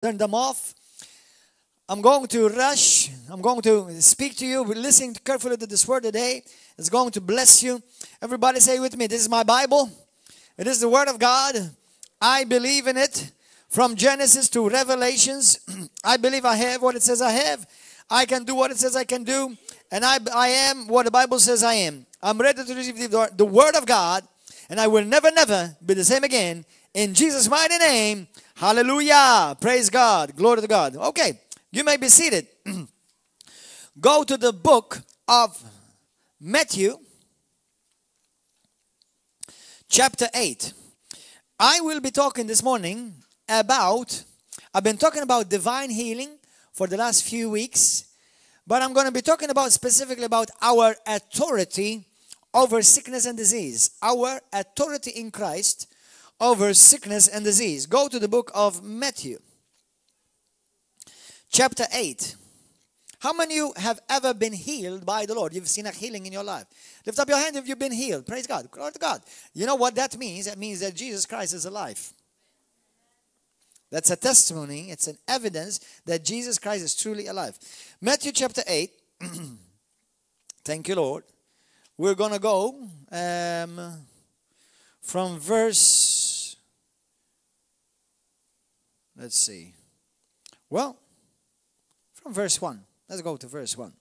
turn them off. I'm going to rush. I'm going to speak to you. Listen carefully to this word today. It's going to bless you. Everybody say with me, this is my Bible. It is the word of God. I believe in it. From Genesis to Revelations, I believe I have what it says I have. I can do what it says I can do. And I am what the Bible says I am. I'm ready to receive the word of God. And I will never, never be the same again. In Jesus' mighty name. Hallelujah. Praise God. Glory to God. Okay. You may be seated. Go to the book of Matthew. Chapter 8. I will be talking this morning about, I've been talking about divine healing for the last few weeks, but I'm going to be talking about specifically about our authority over sickness and disease. Our authority in Christ over sickness and disease. Go to the book of Matthew. Chapter 8. How many of you have ever been healed by the Lord? You've seen a healing in your life. Lift up your hand if you've been healed. Praise God. Glory to God. You know what that means? That means that Jesus Christ is alive. That's a testimony. It's an evidence that Jesus Christ is truly alive. Matthew chapter 8. Thank you, Lord. We're going to go from verse... Let's see. Well, from verse 1. Let's go to verse 1.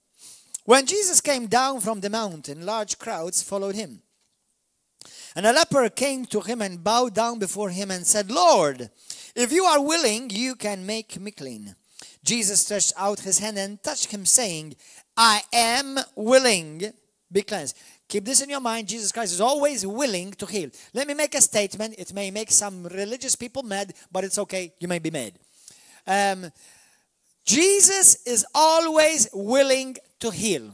When Jesus came down from the mountain, large crowds followed him. And a leper came to him and bowed down before him and said, Lord, if you are willing, you can make me clean. Jesus stretched out his hand and touched him, saying, I am willing, be cleansed. Keep this in your mind. Jesus Christ is always willing to heal. Let me make a statement. It may make some religious people mad, but it's okay. You may be mad. Jesus is always willing to heal.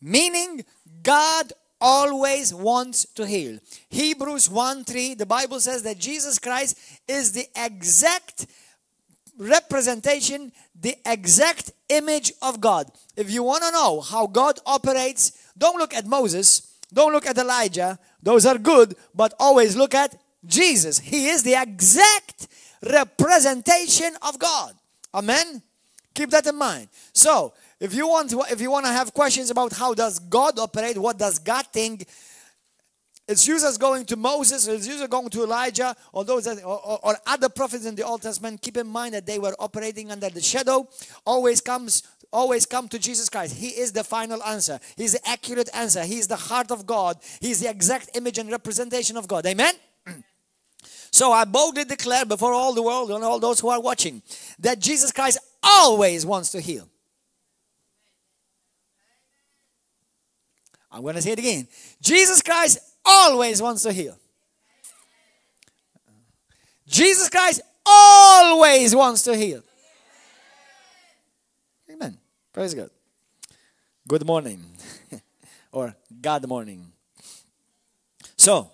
Meaning, God always wants to heal. Hebrews 1:3, the Bible says that Jesus Christ is the exact representation, the exact image of God. If you want to know how God operates, don't look at Moses, don't look at Elijah. Those are good, but always look at Jesus. He is the exact representation of God. Amen? Keep that in mind. So, if you want to have questions about how does God operate, what does God think, it's usually going to Moses, it's usually going to Elijah, or those or other prophets in the Old Testament. Keep in mind that they were operating under the shadow. Always come to Jesus Christ. He is the final answer. He's the accurate answer. He's the heart of God. He's the exact image and representation of God. Amen? So I boldly declare before all the world and all those who are watching that Jesus Christ always wants to heal. I'm going to say it again. Jesus Christ always wants to heal. Jesus Christ always wants to heal. Amen. Praise God. Good morning. Or God morning. So,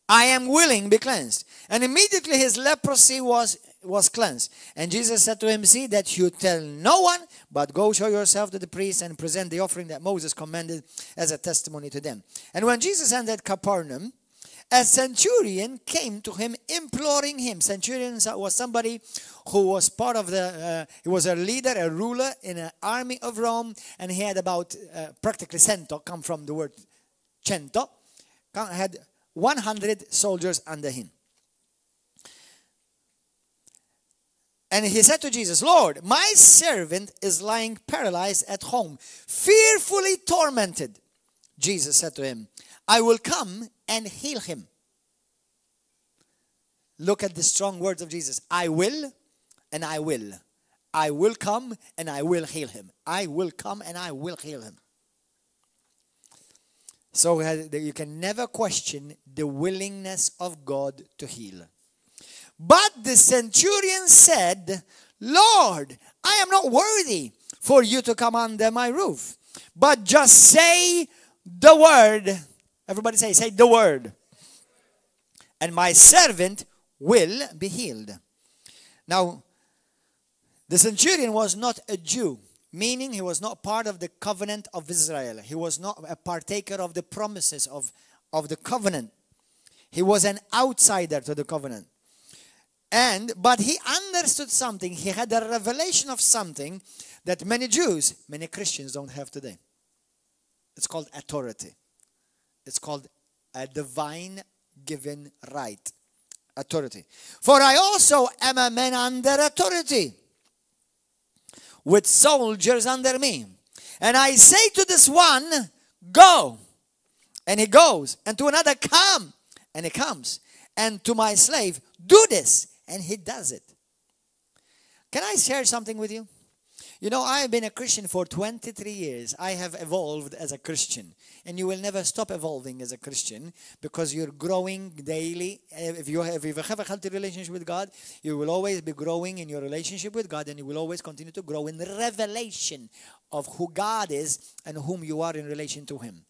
I am willing, be cleansed. And immediately his leprosy was cleansed. And Jesus said to him, see that you tell no one, but go show yourself to the priest and present the offering that Moses commanded as a testimony to them. And when Jesus entered Capernaum, a centurion came to him imploring him. Centurion was somebody who was part of he was a leader, a ruler in an army of Rome. And he had about, practically cento, come from the word cento, had 100 soldiers under him. And he said to Jesus, Lord, my servant is lying paralyzed at home, fearfully tormented. Jesus said to him, I will come and heal him. Look at the strong words of Jesus. I will and I will. I will come and I will heal him. I will come and I will heal him. So you can never question the willingness of God to heal. But the centurion said, Lord, I am not worthy for you to come under my roof. But just say the word. Everybody say the word. And my servant will be healed. Now, the centurion was not a Jew. Meaning he was not part of the covenant of Israel. He was not a partaker of the promises of the covenant. He was an outsider to the covenant. But he understood something. He had a revelation of something that many Jews, many Christians don't have today. It's called authority. It's called a divine given right. Authority. For I also am a man under authority, with soldiers under me. And I say to this one, go, and he goes. And to another, come, and he comes. And to my slave, do this, and he does it. Can I share something with you? You know, I have been a Christian for 23 years. I have evolved as a Christian. And you will never stop evolving as a Christian because you're growing daily. If you have a healthy relationship with God, you will always be growing in your relationship with God, and you will always continue to grow in the revelation of who God is and whom you are in relation to Him.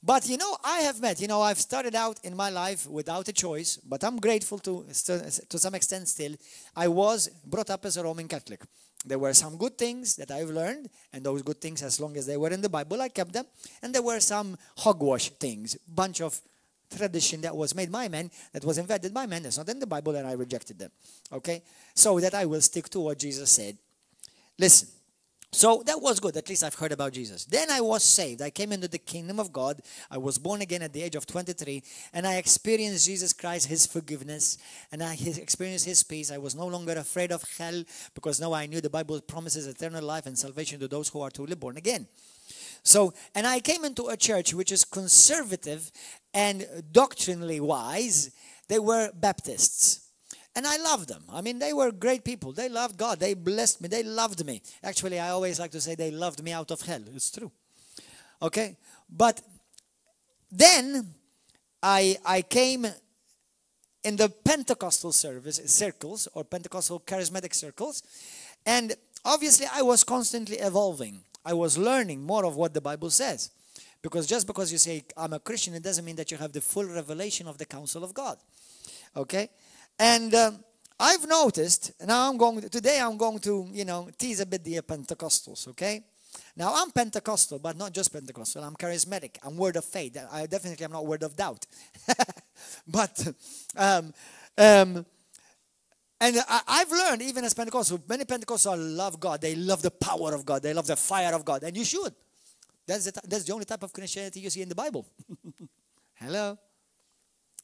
But you know, I have met, I've started out in my life without a choice, but I'm grateful to some extent still. I was brought up as a Roman Catholic. There were some good things that I've learned, and those good things, as long as they were in the Bible, I kept them. And there were some hogwash things, bunch of tradition that was made by men, that was invented by men, that's not in the Bible, and I rejected them. Okay? So that I will stick to what Jesus said. Listen. So that was good. At least I've heard about Jesus. Then I was saved. I came into the kingdom of God. I was born again at the age of 23. And I experienced Jesus Christ, His forgiveness. And I experienced His peace. I was no longer afraid of hell because now I knew the Bible promises eternal life and salvation to those who are truly born again. So, and I came into a church which is conservative and doctrinally wise. They were Baptists. And I loved them. I mean, they were great people. They loved God. They blessed me. They loved me. Actually, I always like to say they loved me out of hell. It's true. Okay? But then I came in the Pentecostal circles or Pentecostal charismatic circles. And obviously, I was constantly evolving. I was learning more of what the Bible says. Because just because you say, I'm a Christian, it doesn't mean that you have the full revelation of the counsel of God. Okay? And I've noticed, now today I'm going to, tease a bit the Pentecostals, okay? Now I'm Pentecostal, but not just Pentecostal. I'm charismatic. I'm word of faith. I definitely am not word of doubt. But, and I've learned, even as Pentecostal, many Pentecostals love God. They love the power of God. They love the fire of God. And you should. That's the only type of Christianity you see in the Bible. Hello?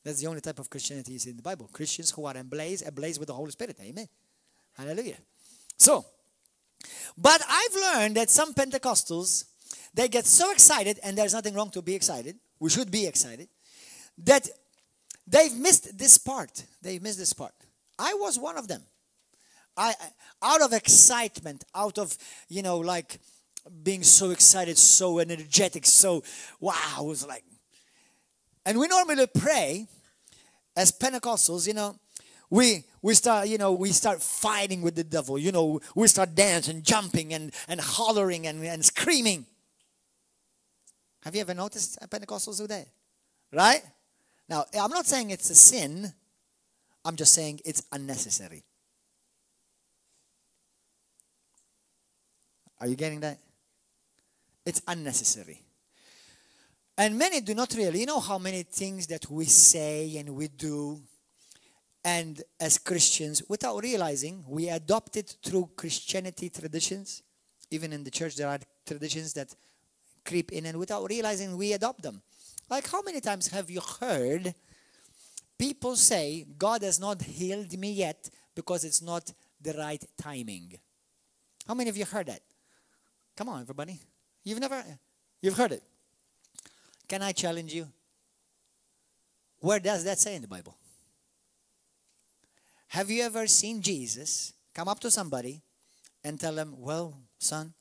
That's the only type of Christianity you see in the Bible. Christians who are ablaze with the Holy Spirit. Amen. Hallelujah. So, but I've learned that some Pentecostals, they get so excited, and there's nothing wrong to be excited. We should be excited. That they've missed this part. They've missed this part. I was one of them. Out of excitement, out of, like being so excited, so energetic, so, wow, it was like, and we normally pray as Pentecostals, we start fighting with the devil, we start dancing, jumping, and hollering and screaming. Have you ever noticed Pentecostals do that? Right? Now, I'm not saying it's a sin. I'm just saying it's unnecessary. Are you getting that? It's unnecessary. And many do not really. You know how many things that we say and we do, and as Christians, without realizing, we adopt it through Christianity traditions. Even in the church, there are traditions that creep in, and without realizing, we adopt them. Like, how many times have you heard people say, God has not healed me yet because it's not the right timing? How many of you heard that? Come on, everybody. You've heard it. Can I challenge you? Where does that say in the Bible? Have you ever seen Jesus come up to somebody and tell them, well, son,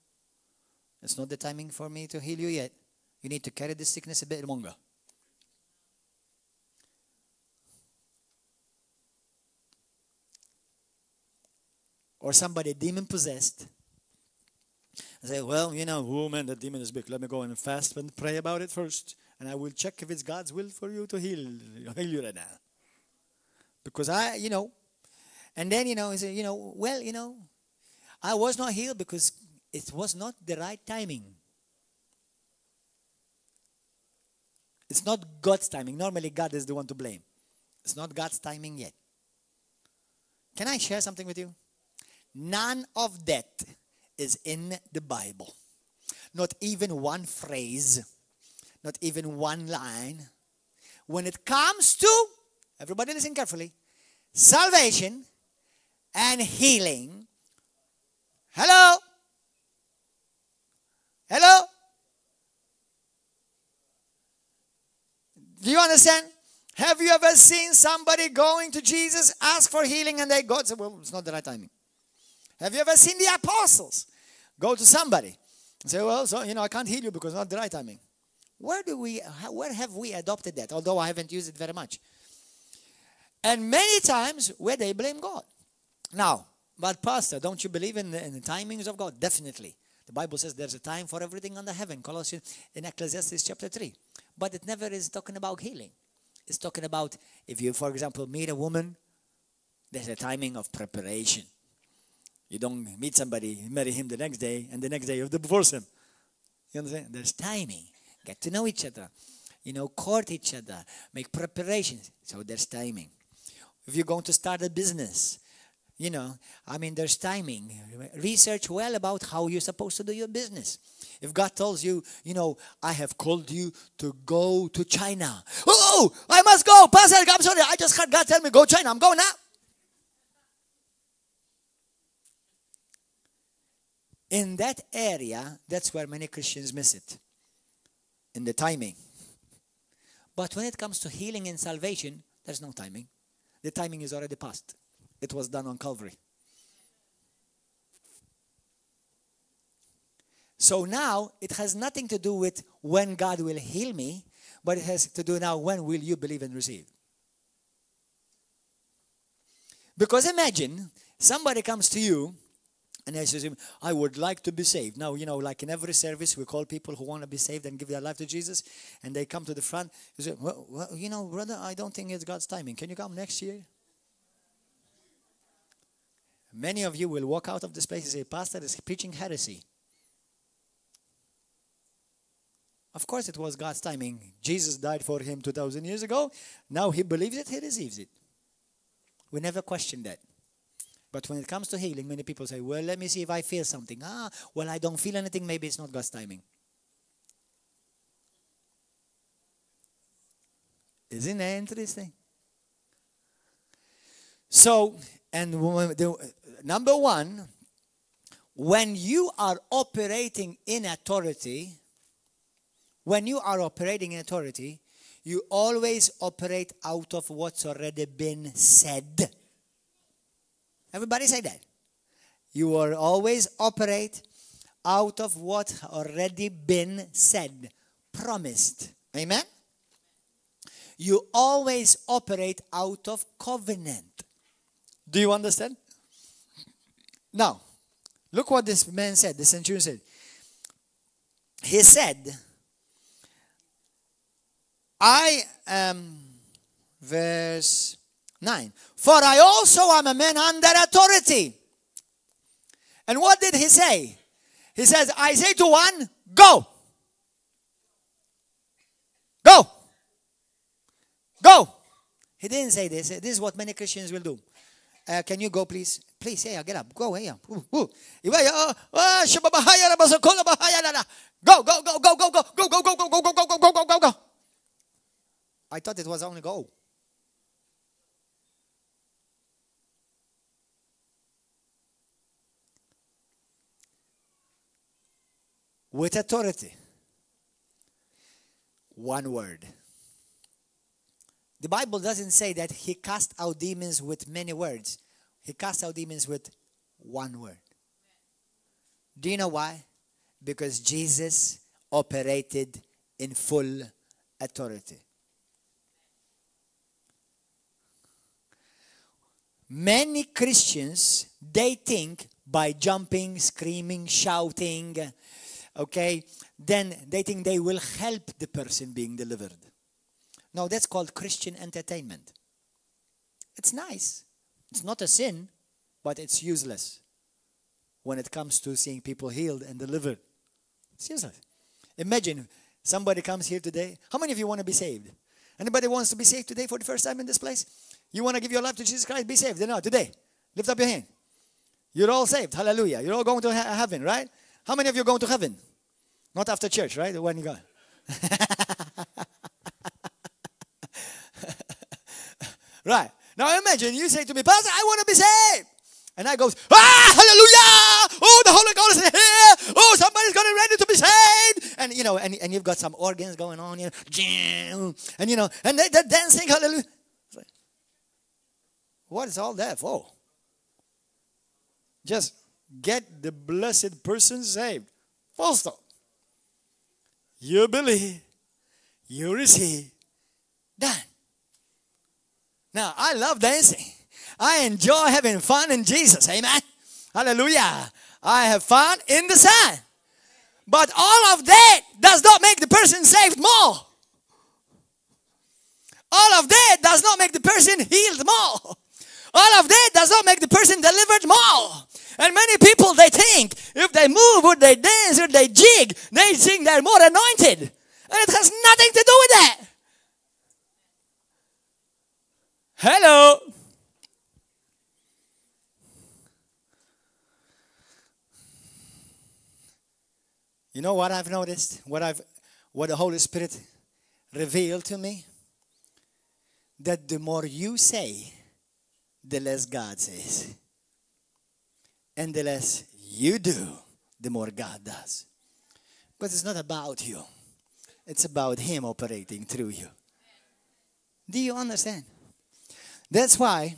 it's not the timing for me to heal you yet. You need to carry this sickness a bit longer. Or somebody demon-possessed. I say, well, oh man, that demon is big. Let me go and fast and pray about it first. And I will check if it's God's will for you to heal you right now. Because and then, he said, well, I was not healed because it was not the right timing. It's not God's timing. Normally, God is the one to blame. It's not God's timing yet. Can I share something with you? None of that is in the Bible. Not even one phrase, not even one line. When it comes to, everybody listen carefully, salvation and healing. Hello? Hello? Do you understand? Have you ever seen somebody going to Jesus, ask for healing, and they go and say, well, it's not the right timing? Have you ever seen the apostles go to somebody and say, well, so, I can't heal you because it's not the right timing? Where have we adopted that? Although I haven't used it very much. And many times where they blame God. Now, but pastor, don't you believe in the timings of God? Definitely. The Bible says there's a time for everything under heaven. Colossians in Ecclesiastes chapter 3. But it never is talking about healing. It's talking about if you, for example, meet a woman, there's a timing of preparation. You don't meet somebody, marry him the next day, and the next day you have to divorce him. You understand? There's timing. Get to know each other. Court each other. Make preparations. So there's timing. If you're going to start a business, there's timing. Research well about how you're supposed to do your business. If God tells you, I have called you to go to China. Oh, I must go. Pastor, I'm sorry. I just heard God tell me go China. I'm going now. In that area, that's where many Christians miss it. In the timing. But when it comes to healing and salvation, there's no timing. The timing is already past. It was done on Calvary. So now, it has nothing to do with when God will heal me, but it has to do now, when will you believe and receive? Because imagine, somebody comes to you, and they say, I would like to be saved. Now, like in every service, we call people who want to be saved and give their life to Jesus, and they come to the front. You say, well, brother, I don't think it's God's timing. Can you come next year? Many of you will walk out of this place and say, Pastor is preaching heresy. Of course it was God's timing. Jesus died for him 2,000 years ago. Now he believes it, he receives it. We never question that. But when it comes to healing, many people say, well, let me see if I feel something. Well, I don't feel anything. Maybe it's not God's timing. Isn't that interesting? So, and number one, when you are operating in authority, you always operate out of what's already been said. Everybody say that. You will always operate out of what already been said, promised. Amen? You always operate out of covenant. Do you understand? Now, look what this man said, the centurion said. He said, verse 9. For I also am a man under authority. And what did he say? He says, I say to one, go. Go. Go. He didn't say this. This is what many Christians will do. Can you go, please? Please, yeah, get up. Go, yeah. Go, go, go, go. I thought it was only go. With authority. One word. The Bible doesn't say that he cast out demons with many words. He cast out demons with one word. Do you know why? Because Jesus operated in full authority. Many Christians, they think by jumping, screaming, shouting, okay, then they think they will help the person being delivered. No, that's called Christian entertainment. It's nice. It's not a sin, but it's useless when it comes to seeing people healed and delivered. It's useless. Imagine somebody comes here today. How many of you want to be saved? Anybody wants to be saved today for the first time in this place? You want to give your life to Jesus Christ? Be saved. No, today. Lift up your hand. You're all saved. Hallelujah. You're all going to heaven, right? How many of you are going to heaven? Not after church, right? When you go. Right. Now imagine you say to me, Pastor, I want to be saved. And I goes, hallelujah! Oh, the Holy Ghost is here! Oh, somebody's getting ready to be saved! And you know, and you've got some organs going on, you know, and you know, and they're dancing, hallelujah. Like, what is all that for? Just get the blessed person saved. Full stop. You believe, you receive, done. Now, I love dancing. I enjoy having fun in Jesus. Amen. Hallelujah. I have fun in the Son. But all of that does not make the person saved more. All of that does not make the person healed more. All of that does not make the person delivered more. And many people, they think if they move or they dance or they jig, they think they're more anointed. And it has nothing to do with that. Hello. You know what I've noticed? What the Holy Spirit revealed to me? That the more you say, the less God says. And the less you do, the more God does. Because it's not about you. It's about Him operating through you. Do you understand? That's why,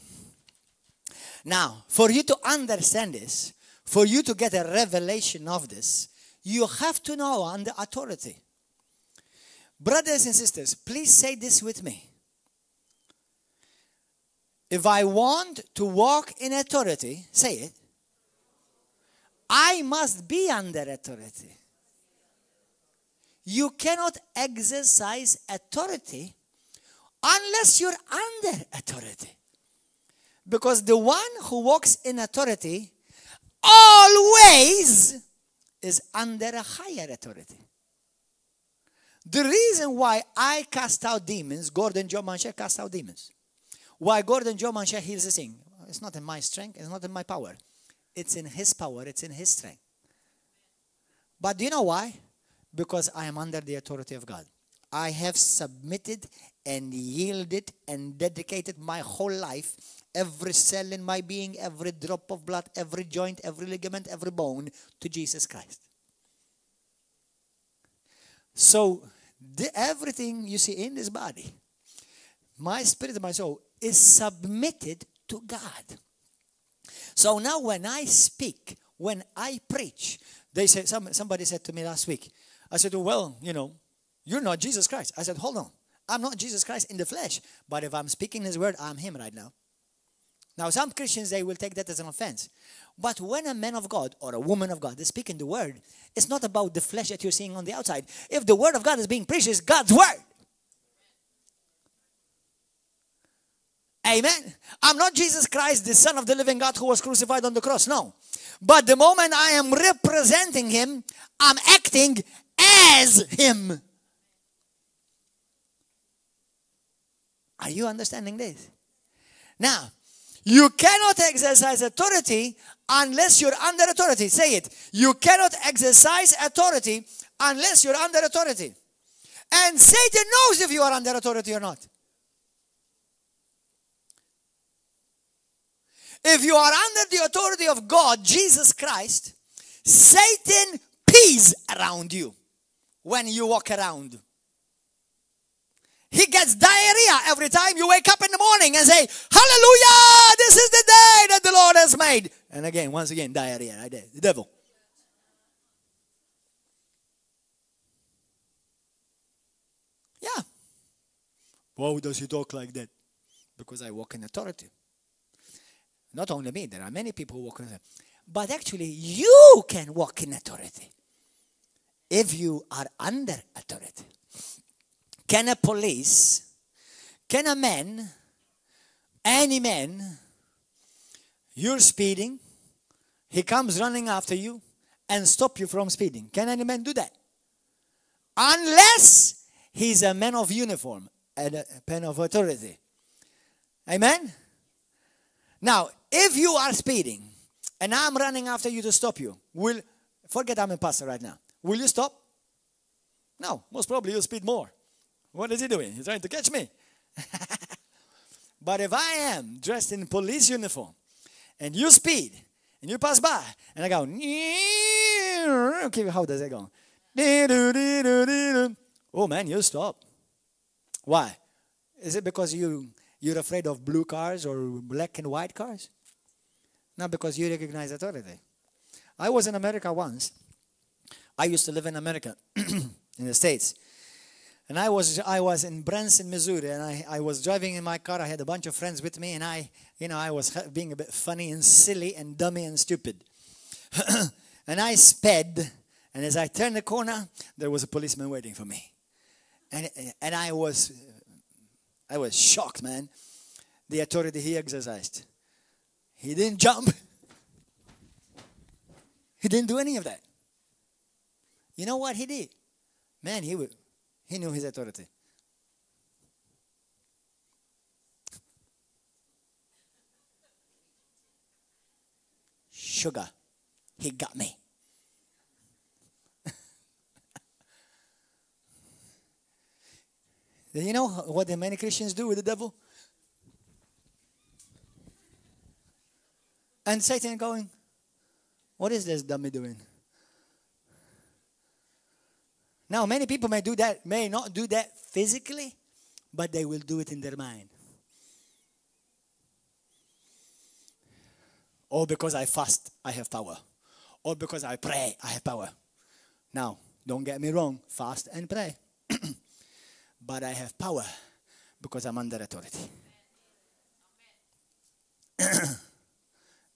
now, for you to understand this, for you to get a revelation of this, you have to know under authority. Brothers and sisters, please say this with me. If I want to walk in authority, say it, I must be under authority. You cannot exercise authority unless you're under authority. Because the one who walks in authority always is under a higher authority. The reason why I cast out demons, Gordon Joe Manché cast out demons. Why Gordon Joe Manché heals the sick. It's not in my strength, it's not in my power. It's in His power, it's in His strength. But do you know why? Because I am under the authority of God. I have submitted and yielded and dedicated my whole life, every cell in my being, every drop of blood, every joint, every ligament, every bone, to Jesus Christ. So, everything you see in this body, my spirit and my soul, is submitted to God. So now when I speak, when I preach, they said, somebody said to me last week, I said, well, you know, you're not Jesus Christ. I said, hold on. I'm not Jesus Christ in the flesh. But if I'm speaking His word, I'm Him right now. Now, some Christians, they will take that as an offense. But when a man of God or a woman of God is speaking the word, it's not about the flesh that you're seeing on the outside. If the word of God is being preached, it's God's word. Amen. I'm not Jesus Christ, the Son of the living God who was crucified on the cross. No. But the moment I am representing Him, I'm acting as Him. Are you understanding this? Now, you cannot exercise authority unless you're under authority. Say it. You cannot exercise authority unless you're under authority. And Satan knows if you are under authority or not. If you are under the authority of God, Jesus Christ, Satan pees around you when you walk around. He gets diarrhea every time you wake up in the morning and say, hallelujah, this is the day that the Lord has made. And again, once again, diarrhea right there. The devil. Yeah. Why does he talk like that? Because I walk in authority. Not only me, there are many people who walk in authority. But actually, you can walk in authority if you are under authority. Can a police, can a man, any man, you're speeding, he comes running after you and stop you from speeding. Can any man do that? Unless he's a man of uniform and a man of authority. Amen? Now, if you are speeding and I'm running after you to stop you, forget I'm a pastor right now. Will you stop? No, most probably you'll speed more. What is he doing? He's trying to catch me. But if I am dressed in police uniform and you speed and you pass by and I go, okay, how does that go? Oh man, you stop. Why? Is it because you're afraid of blue cars or black and white cars? Not because you recognize authority. I was in America once. I used to live in America, in the States. And I was in Branson, Missouri, and I was driving in my car. I had a bunch of friends with me, and I was being a bit funny and silly and dummy and stupid. And I sped, and as I turned the corner, there was a policeman waiting for me. And I was shocked, man. The authority he exercised. He didn't jump. He didn't do any of that. You know what he did? Man, he knew his authority. Sugar, he got me. You know what the many Christians do with the devil? And Satan going, what is this dummy doing? Now, many people may not do that physically, but they will do it in their mind. Or because I fast, I have power. Or because I pray, I have power. Now, don't get me wrong, fast and pray. But I have power because I'm under authority.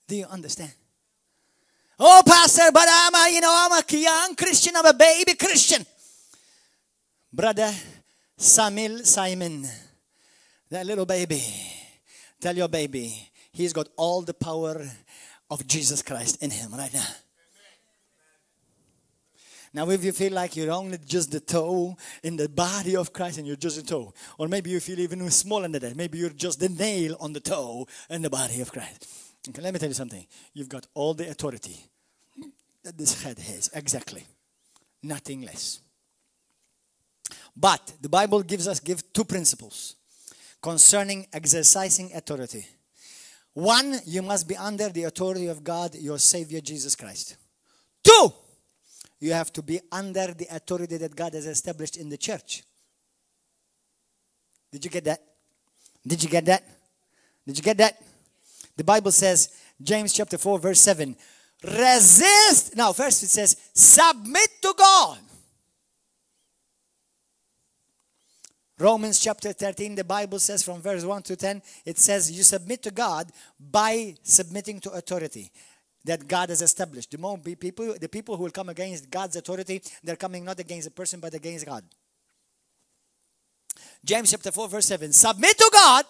Do you understand? Oh, pastor, but I'm a young Christian. I'm a baby Christian. Brother Simon, that little baby, tell your baby, he's got all the power of Jesus Christ in him right now. Now, if you feel like you're only just the toe in the body of Christ and you're just a toe, or maybe you feel even smaller than that, maybe you're just the nail on the toe in the body of Christ. Okay, let me tell you something. You've got all the authority that this head has, exactly. Nothing less. But the Bible gives two principles concerning exercising authority. One, you must be under the authority of God, your Savior, Jesus Christ. Two, you have to be under the authority that God has established in the church. Did you get that? Did you get that? Did you get that? The Bible says, James chapter 4, verse 7, resist. Now, first it says, submit to God. Romans chapter 13, the Bible says from verse 1 to 10, it says you submit to God by submitting to authority that God has established. The people who will come against God's authority, they're coming not against a person but against God. James chapter 4, verse 7, submit to God,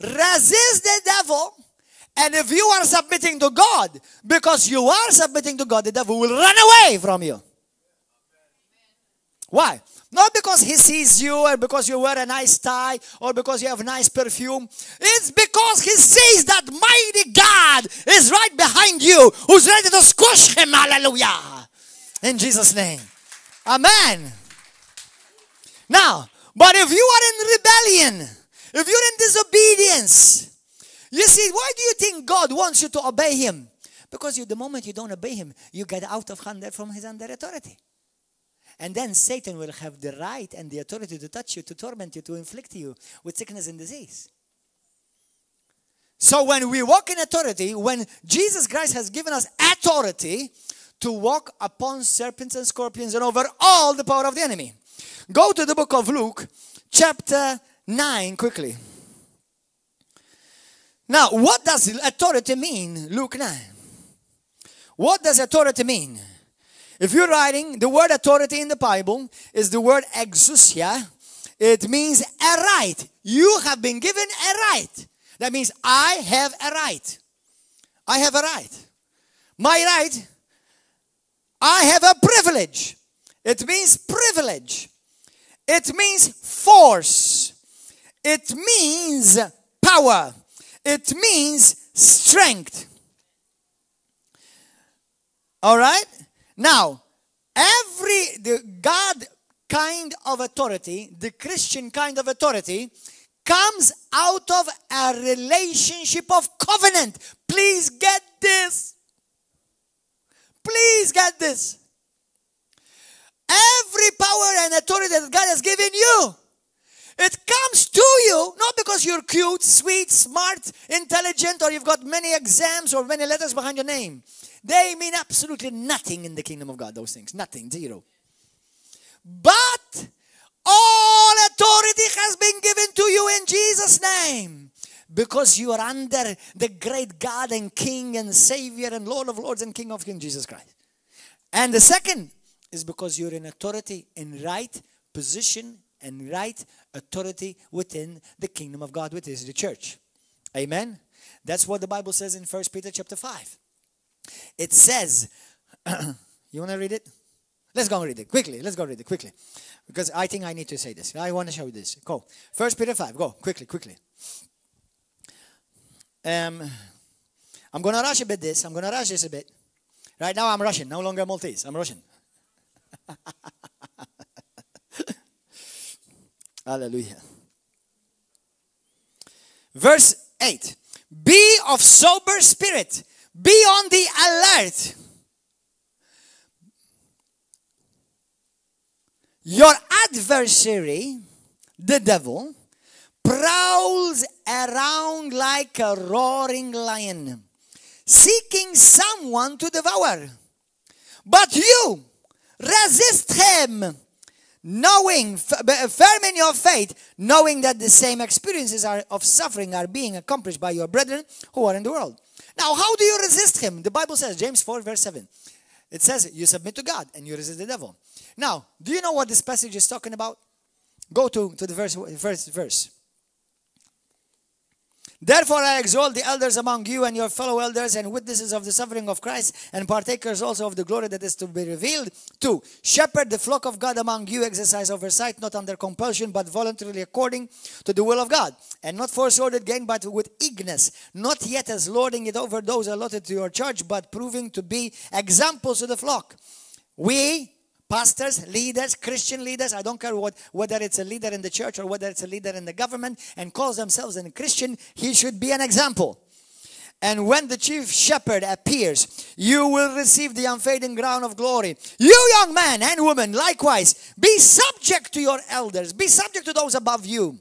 resist the devil, and if you are submitting to God, because you are submitting to God, the devil will run away from you. Why? Not because he sees you, or because you wear a nice tie, or because you have nice perfume. It's because he sees that mighty God is right behind you, who's ready to squash him. Hallelujah. In Jesus' name. Amen. Now, but if you are in rebellion, if you're in disobedience, you see, why do you think God wants you to obey him? Because the moment you don't obey him, you get out of hand from his under authority. And then Satan will have the right and the authority to touch you, to torment you, to inflict you with sickness and disease. So when we walk in authority, when Jesus Christ has given us authority to walk upon serpents and scorpions and over all the power of the enemy. Go to the book of Luke, chapter 9, quickly. Now, what does authority mean? Luke 9. What does authority mean? If you're writing, the word authority in the Bible is the word exousia. It means a right. You have been given a right. That means I have a right. I have a right. My right, I have a privilege. It means privilege. It means force. It means power. It means strength. All right? Now, the God kind of authority, the Christian kind of authority, comes out of a relationship of covenant. Please get this. Please get this. Every power and authority that God has given you, it comes to you not because you're cute, sweet, smart, intelligent, or you've got many exams or many letters behind your name. They mean absolutely nothing in the kingdom of God, those things. Nothing, zero. But all authority has been given to you in Jesus' name. Because you are under the great God and King and Savior and Lord of Lords and King of Kings, Jesus Christ. And the second is because you're in authority, in right position and right authority within the kingdom of God, which is the church. Amen? That's what the Bible says in 1 Peter chapter 5. It says, you want to read it? Let's go and read it quickly. Let's go read it quickly. Because I think I need to say this. I want to show you this. Go. 1 Peter 5. Go. Quickly. I'm going to rush a bit this. I'm going to rush this a bit. Right now I'm Russian. No longer Maltese. I'm Russian. Hallelujah. Verse 8. Be of sober spirit. Be on the alert. Your adversary, the devil, prowls around like a roaring lion, seeking someone to devour. But you resist him, knowing, firm in your faith, knowing that the same experiences of suffering are being accomplished by your brethren who are in the world. Now, how do you resist him? The Bible says, James 4 verse 7. It says, you submit to God and you resist the devil. Now, do you know what this passage is talking about? Go to the first verse. Therefore I exhort the elders among you and your fellow elders and witnesses of the suffering of Christ and partakers also of the glory that is to be revealed, to shepherd the flock of God among you, exercise oversight, not under compulsion, but voluntarily according to the will of God, and not for sordid gain, but with eagerness, not yet as lording it over those allotted to your charge, but proving to be examples to the flock. We, pastors, leaders, Christian leaders, I don't care whether it's a leader in the church or whether it's a leader in the government and calls themselves a Christian, he should be an example. And when the chief shepherd appears, you will receive the unfading crown of glory. You young man and woman, likewise, be subject to your elders. Be subject to those above you.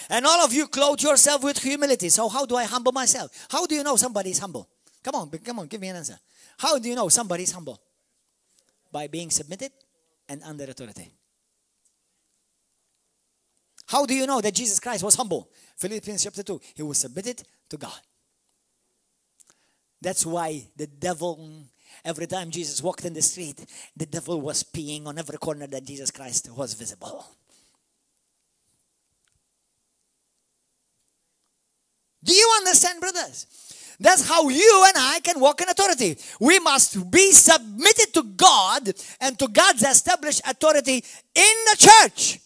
And all of you clothe yourself with humility. So how do I humble myself? How do you know somebody is humble? Come on, give me an answer. How do you know somebody is humble? By being submitted and under authority. How do you know that Jesus Christ was humble? Philippians chapter 2. He was submitted to God. That's why the devil, every time Jesus walked in the street, the devil was peeing on every corner that Jesus Christ was visible. Do you understand, brothers? That's how you and I can walk in authority. We must be submitted to God and to God's established authority in the church.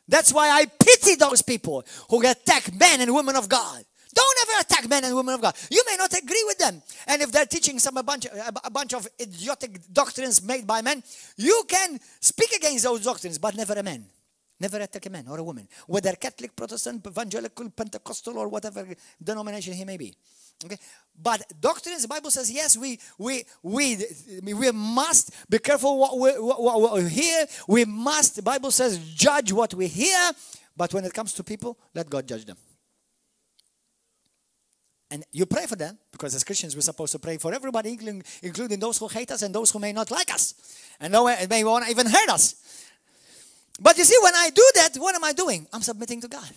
That's why I pity those people who attack men and women of God. Don't ever attack men and women of God. You may not agree with them. And if they're teaching a bunch of idiotic doctrines made by men, you can speak against those doctrines, but never a man. Never attack a man or a woman. Whether Catholic, Protestant, Evangelical, Pentecostal, or whatever denomination he may be. Okay, but doctrines, the Bible says, yes, we must be careful what we hear. We must, the Bible says, judge what we hear. But when it comes to people, let God judge them. And you pray for them, because as Christians, we're supposed to pray for everybody, including those who hate us and those who may not like us. And may want to even hurt us. But you see, when I do that, what am I doing? I'm submitting to God.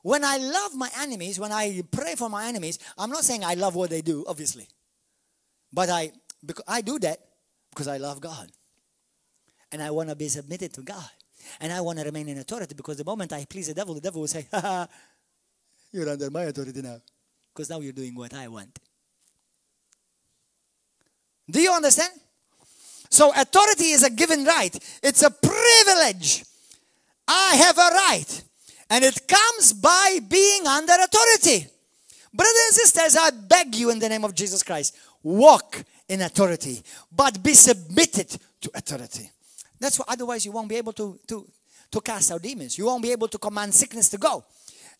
When I love my enemies, when I pray for my enemies, I'm not saying I love what they do, obviously. But I do that because I love God. And I want to be submitted to God. And I want to remain in authority, because the moment I please the devil will say, ha, you're under my authority now. Because now you're doing what I want. Do you understand? So authority is a given right. It's a privilege. I have a right. And it comes by being under authority. Brothers and sisters, I beg you in the name of Jesus Christ, walk in authority, but be submitted to authority. That's why otherwise you won't be able to cast out demons. You won't be able to command sickness to go.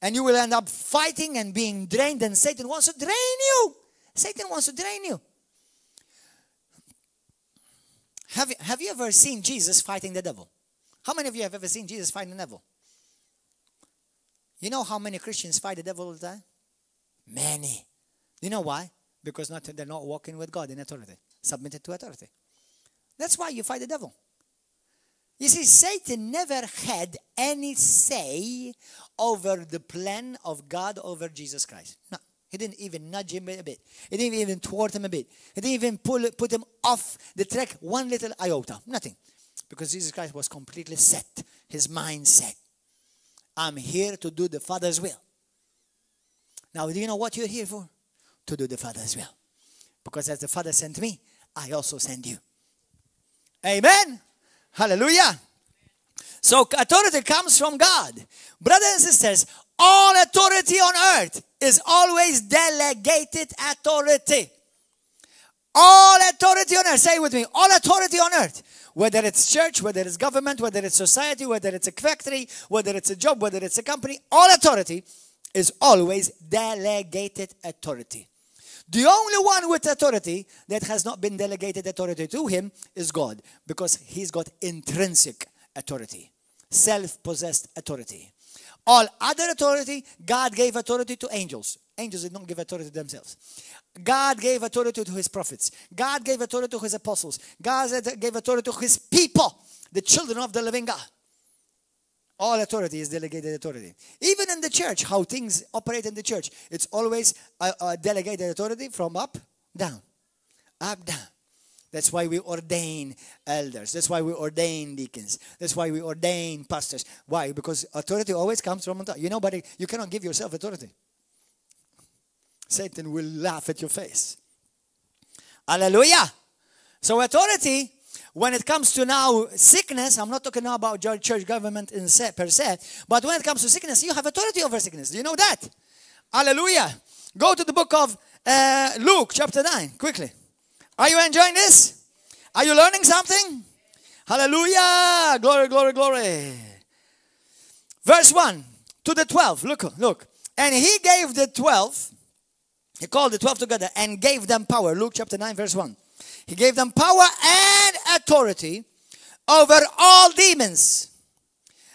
And you will end up fighting and being drained, and Satan wants to drain you. Satan wants to drain you. Have you ever seen Jesus fighting the devil? How many of you have ever seen Jesus fighting the devil? You know how many Christians fight the devil all the time? Many. You know why? Because they're not walking with God in authority, submitted to authority. That's why you fight the devil. You see, Satan never had any say over the plan of God over Jesus Christ. No, he didn't even nudge him a bit. He didn't even thwart him a bit. He didn't even put him off the track one little iota. Nothing. Because Jesus Christ was completely set. His mind set. I'm here to do the Father's will. Now, do you know what you're here for? To do the Father's will. Because as the Father sent me, I also send you. Amen. Hallelujah. So authority comes from God. Brothers and sisters, all authority on earth is always delegated authority. All authority on earth. Say it with me. All authority on earth. Whether it's church, whether it's government, whether it's society, whether it's a factory, whether it's a job, whether it's a company, all authority is always delegated authority. The only one with authority that has not been delegated authority to him is God, because he's got intrinsic authority, self-possessed authority. All other authority, God gave authority to angels. Angels did not give authority to themselves. God gave authority to his prophets. God gave authority to his apostles. God gave authority to his people, the children of the living God. All authority is delegated authority. Even in the church, how things operate in the church, it's always a delegated authority from up, down. Up, down. That's why we ordain elders. That's why we ordain deacons. That's why we ordain pastors. Why? Because authority always comes from on top. You know, but you cannot give yourself authority. Satan will laugh at your face. Hallelujah. So authority, when it comes to now sickness, I'm not talking now about church government per se, but when it comes to sickness, you have authority over sickness. Do you know that? Hallelujah. Go to the book of Luke chapter 9, quickly. Are you enjoying this? Are you learning something? Hallelujah. Glory, glory, glory. Verse 1 to the 12. Look. And he gave the 12, he called the 12 together and gave them power. Luke chapter 9, verse 1. He gave them power and authority over all demons.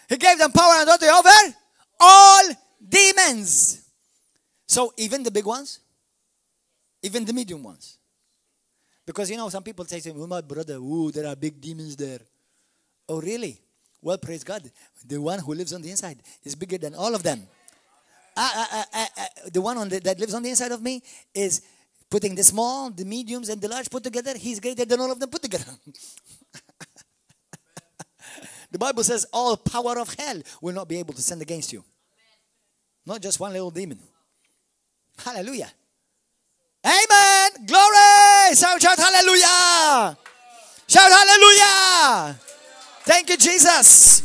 He gave them power and authority over all demons. So even the big ones, even the medium ones. Because, you know, some people say to me, oh, my brother, there are big demons there. Oh, really? Well, praise God. The one who lives on the inside is bigger than all of them. The one that lives on the inside of me is putting the small, the mediums, and the large put together. He's greater than all of them put together. The Bible says all power of hell will not be able to send against you. Not just one little demon. Hallelujah. Amen. Glory. Shout hallelujah. Shout hallelujah. Thank you, Jesus.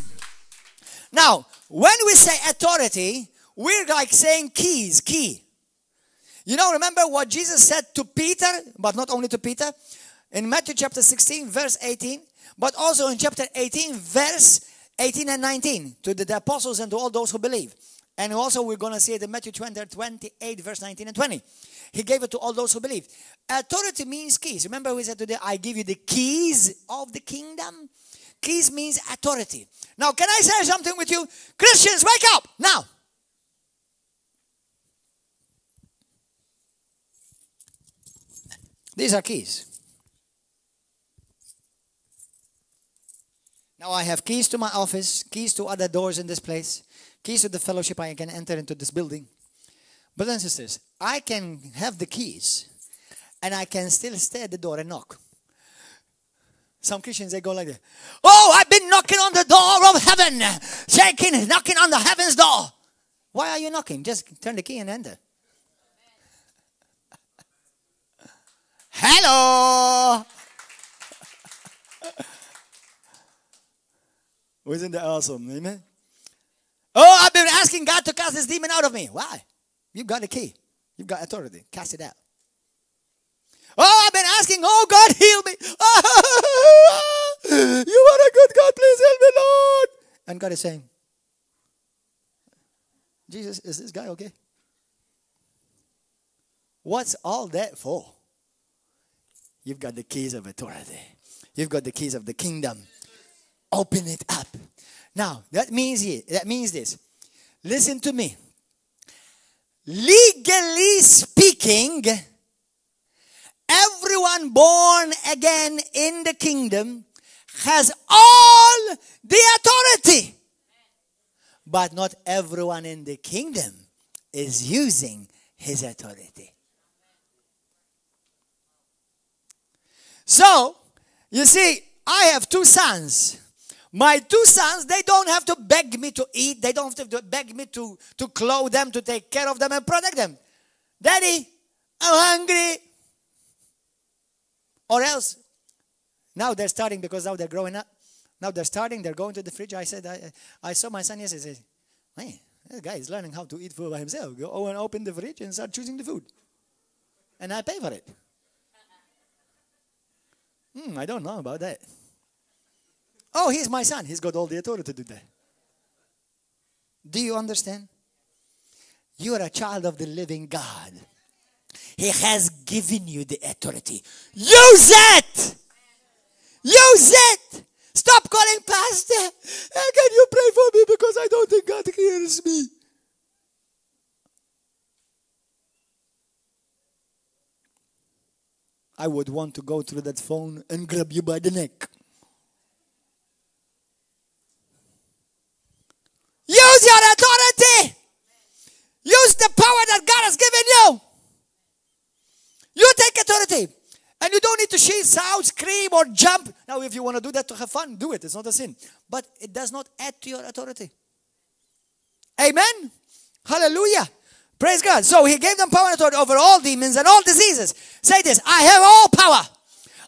Now, when we say authority, we're like saying key. You know, remember what Jesus said to Peter, but not only to Peter, in Matthew chapter 16, verse 18, but also in chapter 18, verse 18 and 19, to the apostles and to all those who believe. And also we're going to see it in Matthew 28, verse 19 and 20. He gave it to all those who believe. Authority means keys. Remember we said today, I give you the keys of the kingdom. Keys means authority. Now, can I say something with you? Christians, wake up now. These are keys. Now I have keys to my office, keys to other doors in this place, keys to the fellowship. I can enter into this building. Brothers and sisters, I can have the keys and I can still stay at the door and knock. Some Christians, they go like that. Oh, I've been knocking on the door of heaven. Shaking, knocking on the heaven's door. Why are you knocking? Just turn the key and enter. Hello. Wasn't that awesome? Amen. Oh, I've been asking God to cast this demon out of me. Why? You've got the key. You've got authority. Cast it out. Oh, I've been asking, oh, God, heal me. You are a good God. Please help me, Lord. And God is saying, Jesus, is this guy okay? What's all that for? You've got the keys of authority. You've got the keys of the kingdom. Open it up. Now, that means this. Listen to me. Legally speaking, everyone born again in the kingdom has all the authority. But not everyone in the kingdom is using his authority. So, you see, I have 2 sons. My 2 sons, they don't have to beg me to eat. They don't have to beg me to clothe them, to take care of them and protect them. Daddy, I'm hungry. Or else, now they're starting, because now they're growing up. Now they're starting, they're going to the fridge. I said, I saw my son yesterday. I said, man, that guy is learning how to eat food by himself. Go and open the fridge and start choosing the food. And I pay for it. I don't know about that. Oh, he's my son. He's got all the authority to do that. Do you understand? You are a child of the living God. He has given you the authority. Use it! Use it! Stop calling Pastor. Can you pray for me because I don't think God hears me? I would want to go through that phone and grab you by the neck. Use your authority. Use the power that God has given you. You take authority. And you don't need to shout, scream, or jump. Now, if you want to do that to have fun, do it. It's not a sin. But it does not add to your authority. Amen? Hallelujah. Praise God. So he gave them power and authority over all demons and all diseases. Say this. I have all power.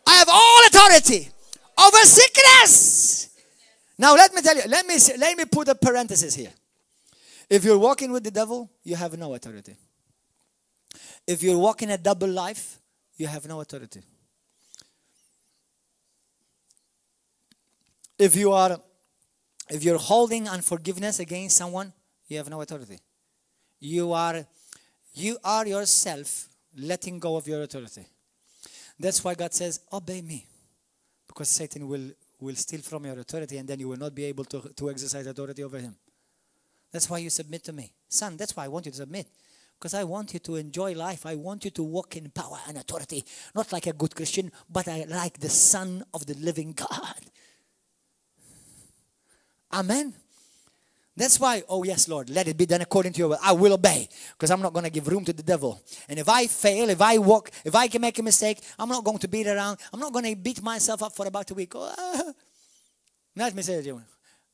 I have all authority over sickness. Now, let me tell you. Let me put a parenthesis here. If you're walking with the devil, you have no authority. If you're walking a double life, you have no authority. If you're holding unforgiveness against someone, you have no authority. You are yourself letting go of your authority. That's why God says, obey me. Because Satan will steal from your authority, and then you will not be able to exercise authority over him. That's why you submit to me. Son, that's why I want you to submit. Because I want you to enjoy life. I want you to walk in power and authority. Not like a good Christian, but like the Son of the living God. Amen. That's why, oh yes, Lord, let it be done according to your will. I will obey. Because I'm not going to give room to the devil. And if I fail, if I can make a mistake, I'm not going to beat around. I'm not going to beat myself up for about a week. Oh, Now let me say to you,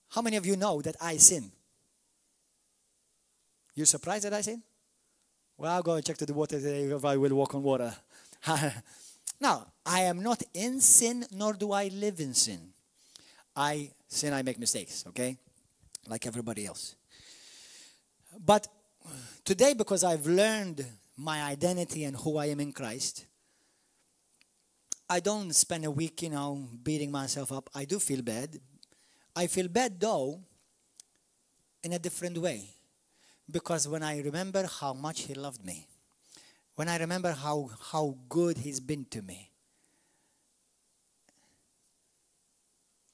how many of you know that I sin? You're surprised that I sin? Well, I'll go and check to the water today if I will walk on water. No, I am not in sin, nor do I live in sin. I sin, I make mistakes, okay? Like everybody else. But today, because I've learned my identity and who I am in Christ, I don't spend a week, beating myself up. I do feel bad. I feel bad, though, in a different way. Because when I remember how much He loved me, when I remember how good He's been to me,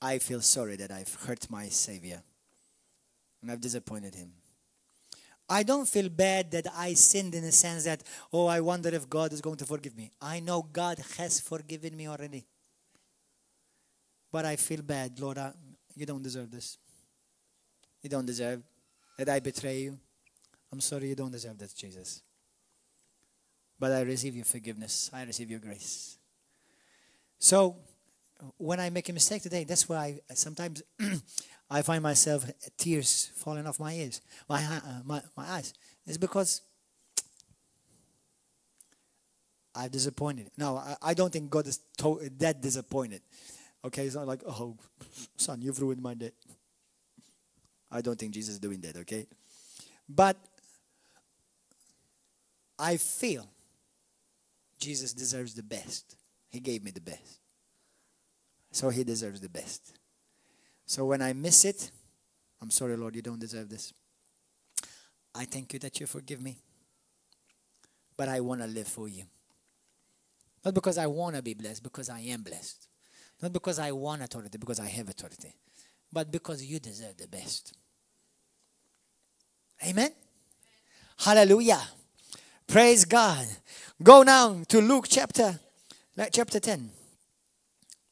I feel sorry that I've hurt my Savior and I've disappointed Him. I don't feel bad that I sinned in the sense that, oh, I wonder if God is going to forgive me. I know God has forgiven me already. But I feel bad, Lord, you don't deserve this. You don't deserve that I betray you. I'm sorry, you don't deserve that, Jesus. But I receive your forgiveness. I receive your grace. So, when I make a mistake today, that's why sometimes I find myself tears falling off my ears, my eyes. It's because I've disappointed. Now, I don't think God is that disappointed. Okay, it's not like, oh, son, you've ruined my day. I don't think Jesus is doing that, okay? But I feel Jesus deserves the best. He gave me the best. So he deserves the best. So when I miss it, I'm sorry, Lord, you don't deserve this. I thank you that you forgive me. But I want to live for you. Not because I want to be blessed, because I am blessed. Not because I want authority, because I have authority. But because you deserve the best. Amen? Hallelujah. Praise God. Go now to Luke chapter 10.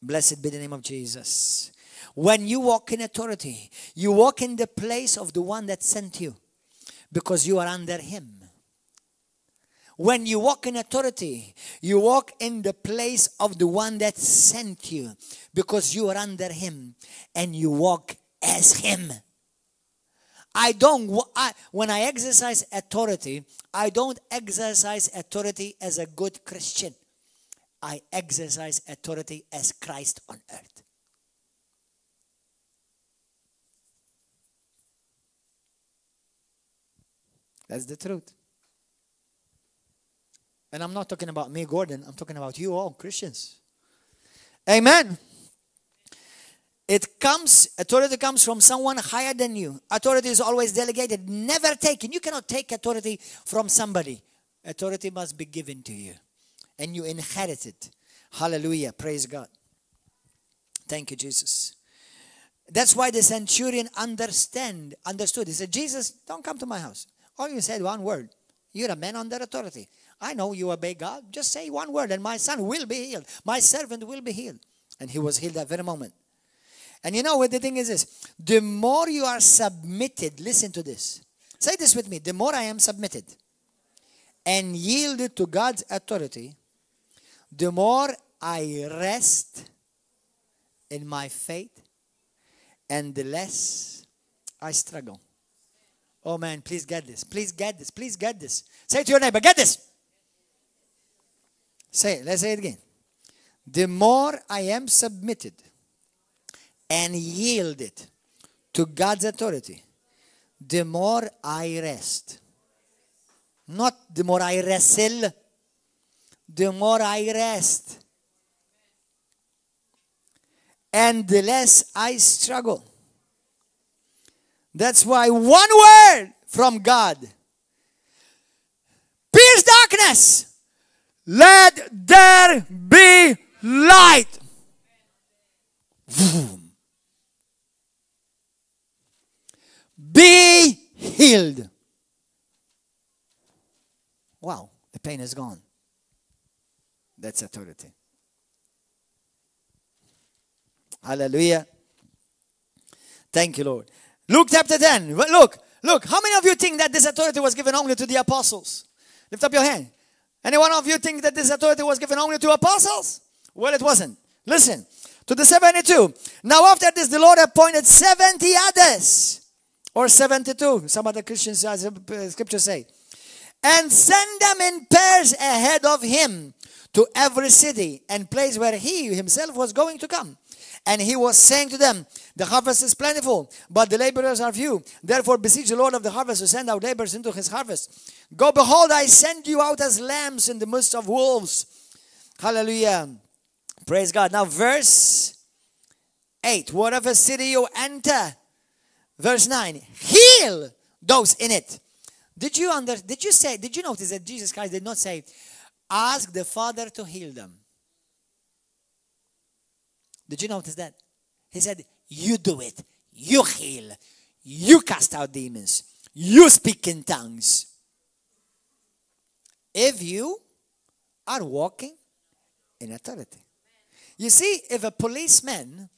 Blessed be the name of Jesus. When you walk in authority, you walk in the place of the one that sent you. Because you are under him. When you walk in authority, you walk in the place of the one that sent you. Because you are under him. And you walk as him. When I exercise authority, I don't exercise authority as a good Christian. I exercise authority as Christ on earth. That's the truth. And I'm not talking about me, Gordon. I'm talking about you all, Christians. Amen. Authority comes from someone higher than you. Authority is always delegated, never taken. You cannot take authority from somebody. Authority must be given to you. And you inherit it. Hallelujah. Praise God. Thank you, Jesus. That's why the centurion understood. He said, Jesus, don't come to my house. All you said one word. You're a man under authority. I know you obey God. Just say one word and my son will be healed. My servant will be healed. And he was healed that very moment. And you know what the thing is this? The more you are submitted, listen to this. Say this with me. The more I am submitted and yielded to God's authority, the more I rest in my faith and the less I struggle. Oh man, please get this. Please get this. Please get this. Say it to your neighbor, get this. Say it. Let's say it again. The more I am submitted and yielded to God's authority, the more I rest. Not the more I wrestle, the more I rest. And the less I struggle. That's why one word from God. Pierce darkness. Let there be light. Boom. Be healed. Wow, the pain is gone. That's authority. Hallelujah. Thank you, Lord. Luke chapter 10. Look. How many of you think that this authority was given only to the apostles? Lift up your hand. Any one of you think that this authority was given only to apostles? Well, it wasn't. Listen. To the 72. Now after this, the Lord appointed 70 others. Or 72. Some other Christians, scriptures say. And send them in pairs ahead of him to every city and place where he himself was going to come. And he was saying to them, the harvest is plentiful, but the laborers are few. Therefore beseech the Lord of the harvest to send out laborers into his harvest. Go, behold, I send you out as lambs in the midst of wolves. Hallelujah. Praise God. Now verse 8. Whatever city you enter. Verse 9. Heal those in it. Did you notice that Jesus Christ did not say, ask the Father to heal them? Did you notice that? He said, you do it. You heal. You cast out demons. You speak in tongues. If you are walking in authority. You see, if a policeman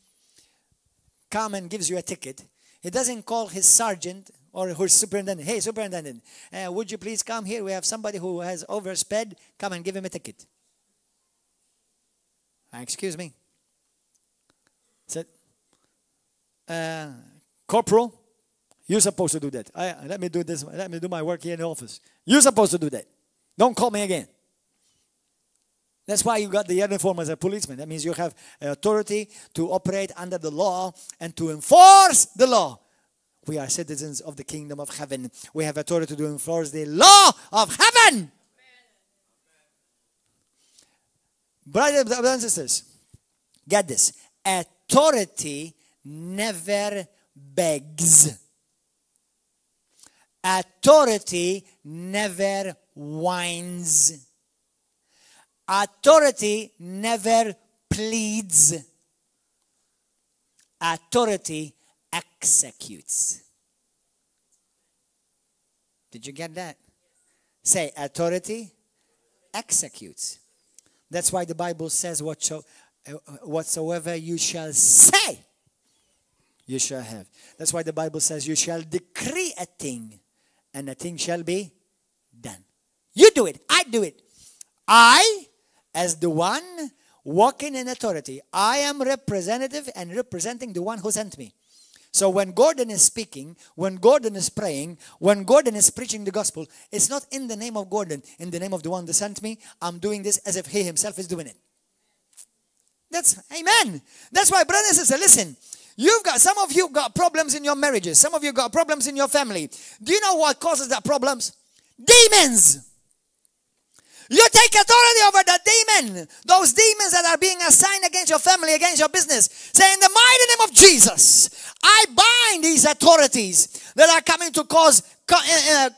comes and gives you a ticket, he doesn't call his sergeant or his superintendent. Hey, superintendent, would you please come here? We have somebody who has oversped. Come and give him a ticket. Excuse me. Said, Corporal, you're supposed to do that. Let me do this. Let me do my work here in the office. You're supposed to do that. Don't call me again. That's why you got the uniform as a policeman. That means you have authority to operate under the law and to enforce the law. We are citizens of the kingdom of heaven. We have authority to enforce the law of heaven. Brothers and sisters, get this. Authority never begs. Authority never whines. Authority never pleads. Authority executes. Did you get that? Say, authority executes. That's why the Bible says, whatsoever you shall say, you shall have. That's why the Bible says, you shall decree a thing, and a thing shall be done. You do it. I do it. I, as the one walking in authority, I am representative and representing the one who sent me. So when Gordon is speaking, when Gordon is praying, when Gordon is preaching the gospel, it's not in the name of Gordon, in the name of the one that sent me. I'm doing this as if he himself is doing it. That's, amen. That's why, brothers and sisters, listen. Some of you got problems in your marriages. Some of you got problems in your family. Do you know what causes that problems? Demons. You take authority over the demon. Those demons that are being assigned against your family, against your business. Say, in the mighty name of Jesus, I bind these authorities that are coming to cause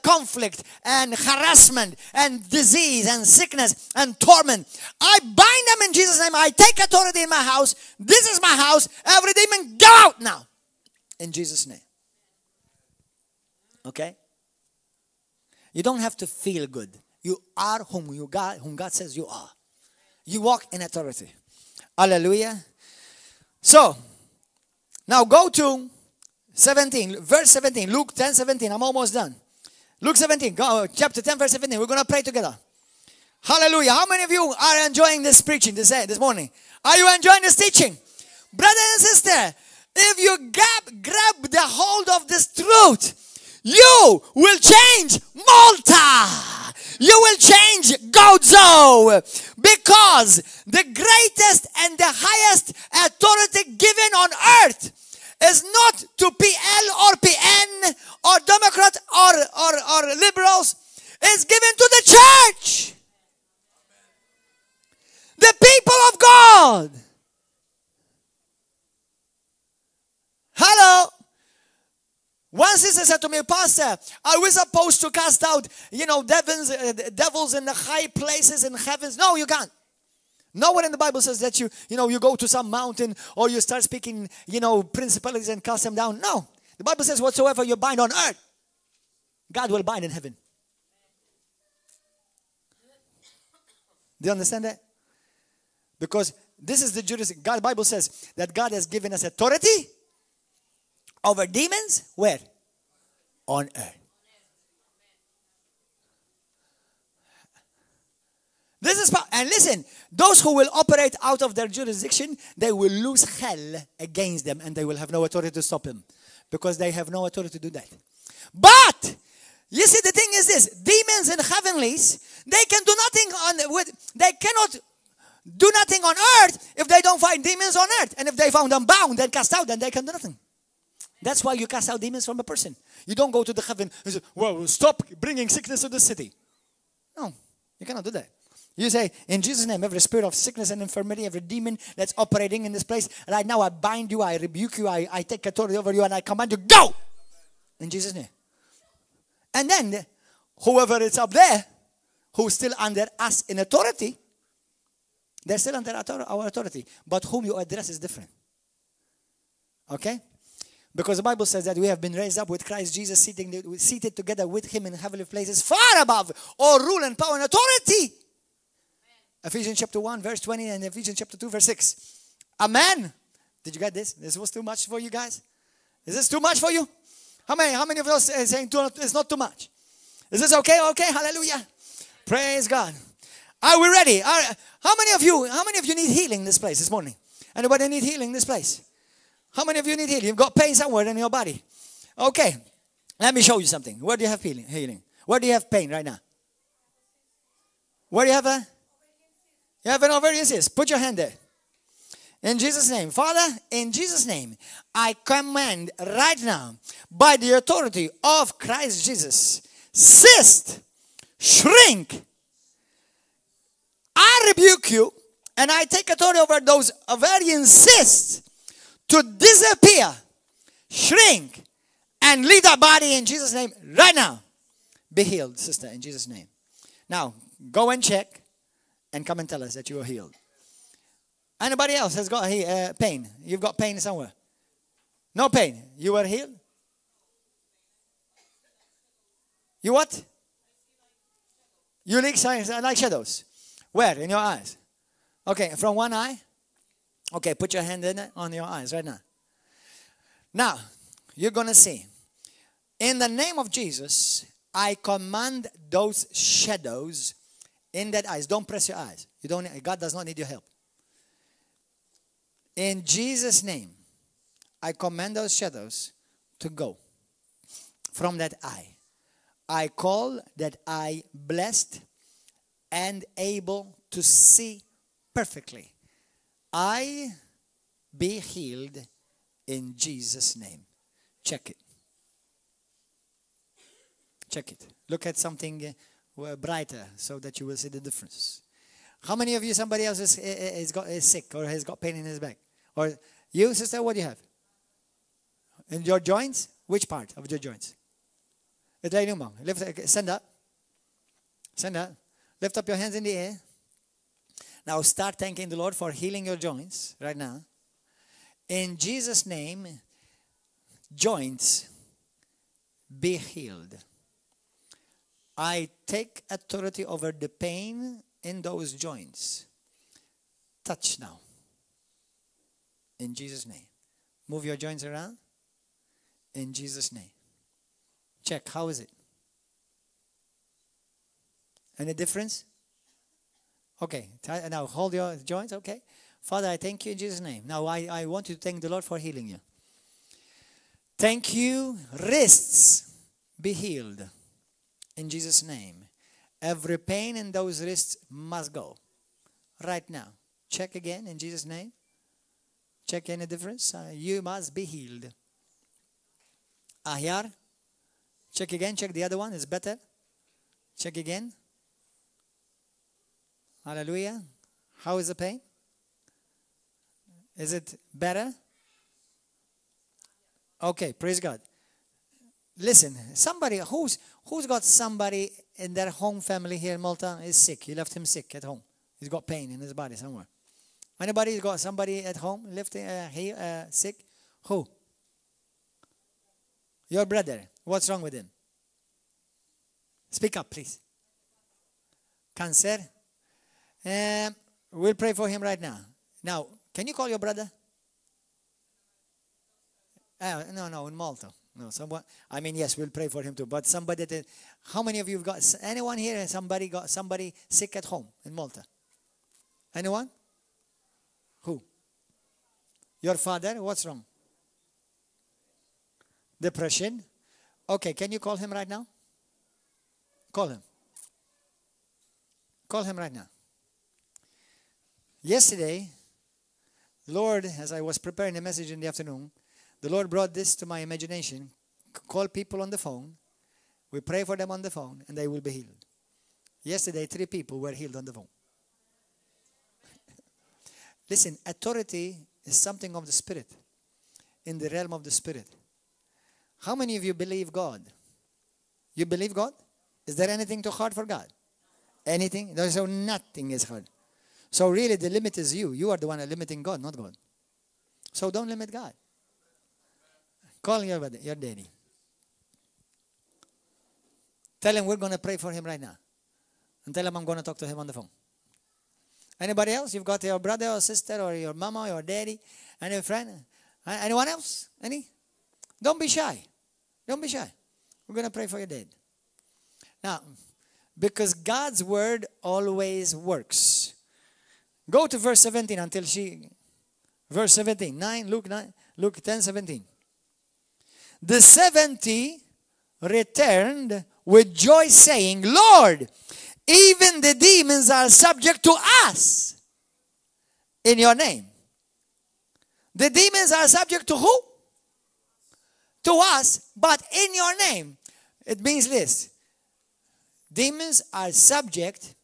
conflict and harassment and disease and sickness and torment. I bind them in Jesus' name. I take authority in my house. This is my house. Every demon, go out now. In Jesus' name. Okay? You don't have to feel good. You are whom God says you are. You walk in authority. Hallelujah. So, now go to 17, verse 17. Luke 10, 17. I'm almost done. Luke 17, chapter 10, verse 17. We're going to pray together. Hallelujah. How many of you are enjoying this preaching this morning? Are you enjoying this teaching? Brother and sister, if you grab the hold of this truth, you will change Malta. You will change Gozo, because the greatest and the highest authority given on earth is not to PL or PN or Democrat or liberals. It's given to the church. The people of God. Hello. One sister said to me, Pastor, are we supposed to cast out, devils in the high places in heavens? No, you can't. Nowhere in the Bible says that you go to some mountain or you start speaking, principalities and cast them down. No. The Bible says whatsoever you bind on earth, God will bind in heaven. Do you understand that? Because this is the jurisdiction. The Bible says that God has given us authority over demons. Where? On earth. This is, and listen, those who will operate out of their jurisdiction, they will lose hell against them, and they will have no authority to stop them, because they have no authority to do that. But you see, the thing is this: demons and heavenlies, they can do nothing they cannot do nothing on earth if they don't find demons on earth. And if they found them bound and cast out, then they can do nothing. That's why you cast out demons from a person. You don't go to the heaven and say, well, stop bringing sickness to the city. No, you cannot do that. You say, in Jesus' name, every spirit of sickness and infirmity, every demon that's operating in this place, right now I bind you, I rebuke you, I take authority over you, and I command you, go! In Jesus' name. And then, whoever is up there, who's still under us in authority, they're still under our authority. But whom you address is different. Okay? Because the Bible says that we have been raised up with Christ Jesus, seated together with Him in heavenly places, far above all rule and power and authority. Ephesians chapter 1, verse 20, and Ephesians chapter 2, verse 6. Amen. Did you get this? This was too much for you guys? Is this too much for you? How many of us are saying it's not too much? Is this okay? Okay, hallelujah. Praise God. Are we ready? How many of you need healing in this place this morning? Anybody need healing in this place? How many of you need healing? You've got pain somewhere in your body. Okay. Let me show you something. Where do you have healing? Where do you have pain right now? Where do you have you have an ovarian cyst? Put your hand there. In Jesus' name. Father, in Jesus' name, I command right now, by the authority of Christ Jesus, cyst, shrink. I rebuke you And I take authority over those ovarian cysts to disappear, shrink, and leave that body in Jesus' name right now. Be healed, sister, in Jesus' name. Now, go and check and come and tell us that you are healed. Anybody else has got pain? You've got pain somewhere. No pain. You were healed? You what? You like shadows. Where? In your eyes. Okay, from one eye? Okay, put your hand in it on your eyes right now. Now, you're going to see. In the name of Jesus, I command those shadows in that eyes. Don't press your eyes. God does not need your help. In Jesus' name, I command those shadows to go from that eye. I call that eye blessed and able to see perfectly. I be healed in Jesus' name. Check it. Check it. Look at something brighter so that you will see the difference. How many of you, somebody else is sick or has got pain in his back? Or you, sister, what do you have? In your joints? Which part of your joints? Stand up. Stand up. Lift up your hands in the air. Now start thanking the Lord for healing your joints right now. In Jesus' name, joints be healed. I take authority over the pain in those joints. Touch now. In Jesus' name. Move your joints around. In Jesus' name. Check. How is it? Any difference? Okay. Now hold your joints. Okay. Father, I thank you in Jesus' name. Now I want you to thank the Lord for healing you. Thank you. Wrists be healed. In Jesus' name. Every pain in those wrists must go. Right now. Check again in Jesus' name. Check any difference. You must be healed. Here. Check again. Check the other one. It's better. Check again. Hallelujah. How is the pain? Is it better? Okay. Praise God. Listen. Somebody who's got somebody in their home family here in Malta is sick. You left him sick at home. He's got pain in his body somewhere. Anybody got somebody at home left sick? Who? Your brother. What's wrong with him? Speak up, please. Cancer. We'll pray for him right now. Now, can you call your brother? No, in Malta. No, someone. I mean, yes, we'll pray for him too. But somebody that, how many of you have got anyone here? Somebody got somebody sick at home in Malta? Anyone? Who? Your father? What's wrong? Depression. Okay, can you call him right now? Call him. Call him right now. Yesterday, the Lord, as I was preparing a message in the afternoon, the Lord brought this to my imagination. Call people on the phone. We pray for them on the phone and they will be healed. Yesterday, 3 people were healed on the phone. Listen, authority is something of the Spirit, in the realm of the Spirit. How many of you believe God? You believe God? Is there anything too hard for God? Anything? So nothing is hard. So really the limit is you. You are the one limiting God, not God. So don't limit God. Call your daddy. Tell him we're going to pray for him right now. And tell him I'm going to talk to him on the phone. Anybody else? You've got your brother or sister or your mama or your daddy? Any friend? Anyone else? Any? Don't be shy. Don't be shy. We're going to pray for your dad. Now, because God's word always works. Go to verse 17 until verse 17. Luke 10:17. The 70 returned with joy, saying, Lord, even the demons are subject to us in your name. The demons are subject to who? To us, but in your name. It means this. Demons are subject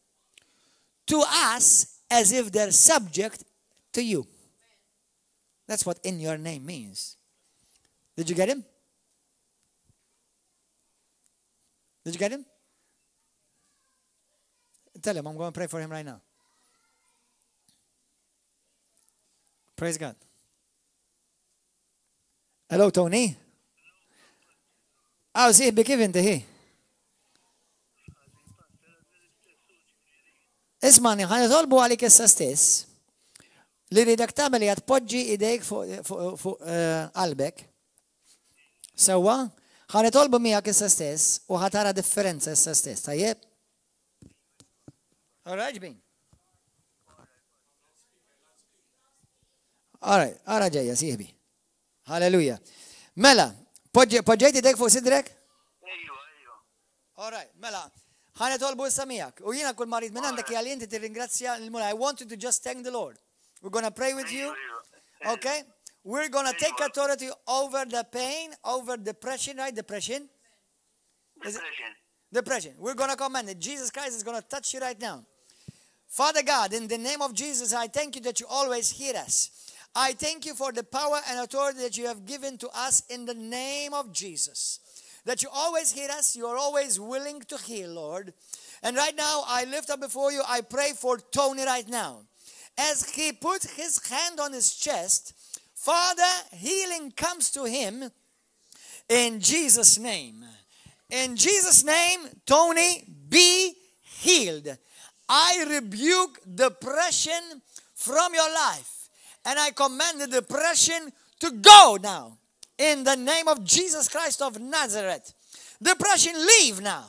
to us as if they're subject to you. That's what in your name means. Did you get him? Did you get him? Tell him I'm going to pray for him right now. Praise God. Hello, Tony. Sihbi, kif inti hi? Ismani, ħan jitolbu għalik issa stess li ridak tagħmel li tpoġġi idejk fuq qalbek. Sewwa, ħan jitolbu miegħek issa stess u ħatara differenza issa stess, tajjeb? All right, ġbin. All right, ara ġejja sieħbi. Halleluja. Mela, poġġejt idejk fuq sidrek? Ejju. All right, mela, ħanet tolbu issa miegħek. U jiena kull marid minn għandek jgħal inti tirringrazzja l-Mulaj. I want you to just thank the Lord. We're going to pray with you. Okay? We're going to take authority over the pain, over depression, right? Depression. Depression. We're going to command it. Jesus Christ is going to touch you right now. Father God, in the name of Jesus, I thank you that you always hear us. I thank you for the power and authority that you have given to us in the name of Jesus. That you always hear us, you are always willing to heal, Lord. And right now, I lift up before you, I pray for Tony right now. As he put his hand on his chest, Father, healing comes to him in Jesus' name. In Jesus' name, Tony, be healed. I rebuke depression from your life. And I command the depression to go now. In the name of Jesus Christ of Nazareth. Depression, leave now.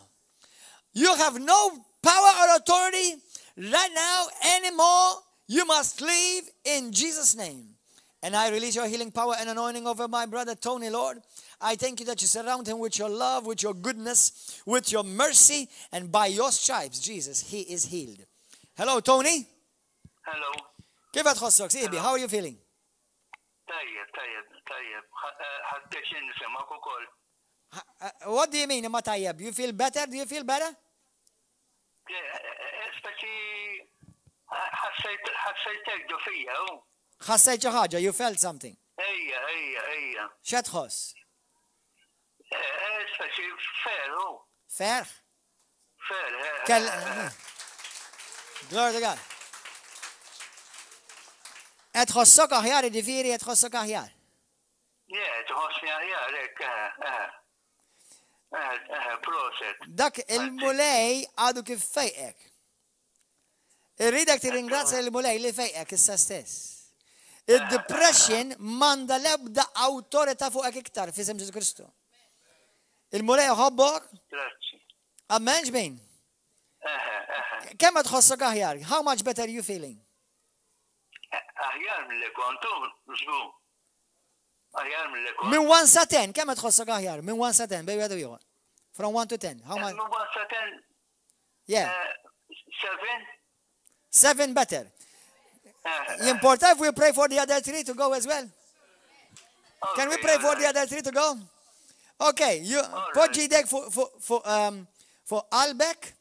You have no power or authority right now anymore. You must leave in Jesus' name. And I release your healing power and anointing over my brother Tony, Lord. I thank you that you surround him with your love, with your goodness, with your mercy. And by your stripes, Jesus, he is healed. Hello, Tony. Hello. كيف تخصك سيبي? How are you feeling? طيب. ħaddexin nisemak ukoll. What do you mean, ma tayyab? You feel better? Do you feel better? Speċi ħassajtek ġo fija, u. ħassajt xi ħaġa, you felt something. Ejja. X'qed tħoss? Speċi ferħu. Ferħ? Ferħ. Glory to God. Qed tħossok aħjar, ġifieri qed tħossok aħjar. Tħossni aħjar, proset. Dak il-mulej għadu kif fejqek. Irridek tirringrazzja il-mulej li fejqek issa stess. Il-depression manda lebda awtorità fuqek iktar f'isem Ġesu Kristu. Il-mulej ħobbok? Amen ġbejn? Kemm qed tħossok aħjar? How much better are you feeling? Aħjar mill-li kontu, żgur. Aħjar mill-li kontu. Min 1 sa 10, kemm qed tħossok aħjar? Min 1 sa 10, bejn wieħed u ieħor. From 1 to 10, how much? Min 1 sa 10. Yeah. 7. 7 better. Important if we pray for the other 3 to go as well. Can we pray for the other 3 to go? Okay, you poġġi jdek fuq qalbek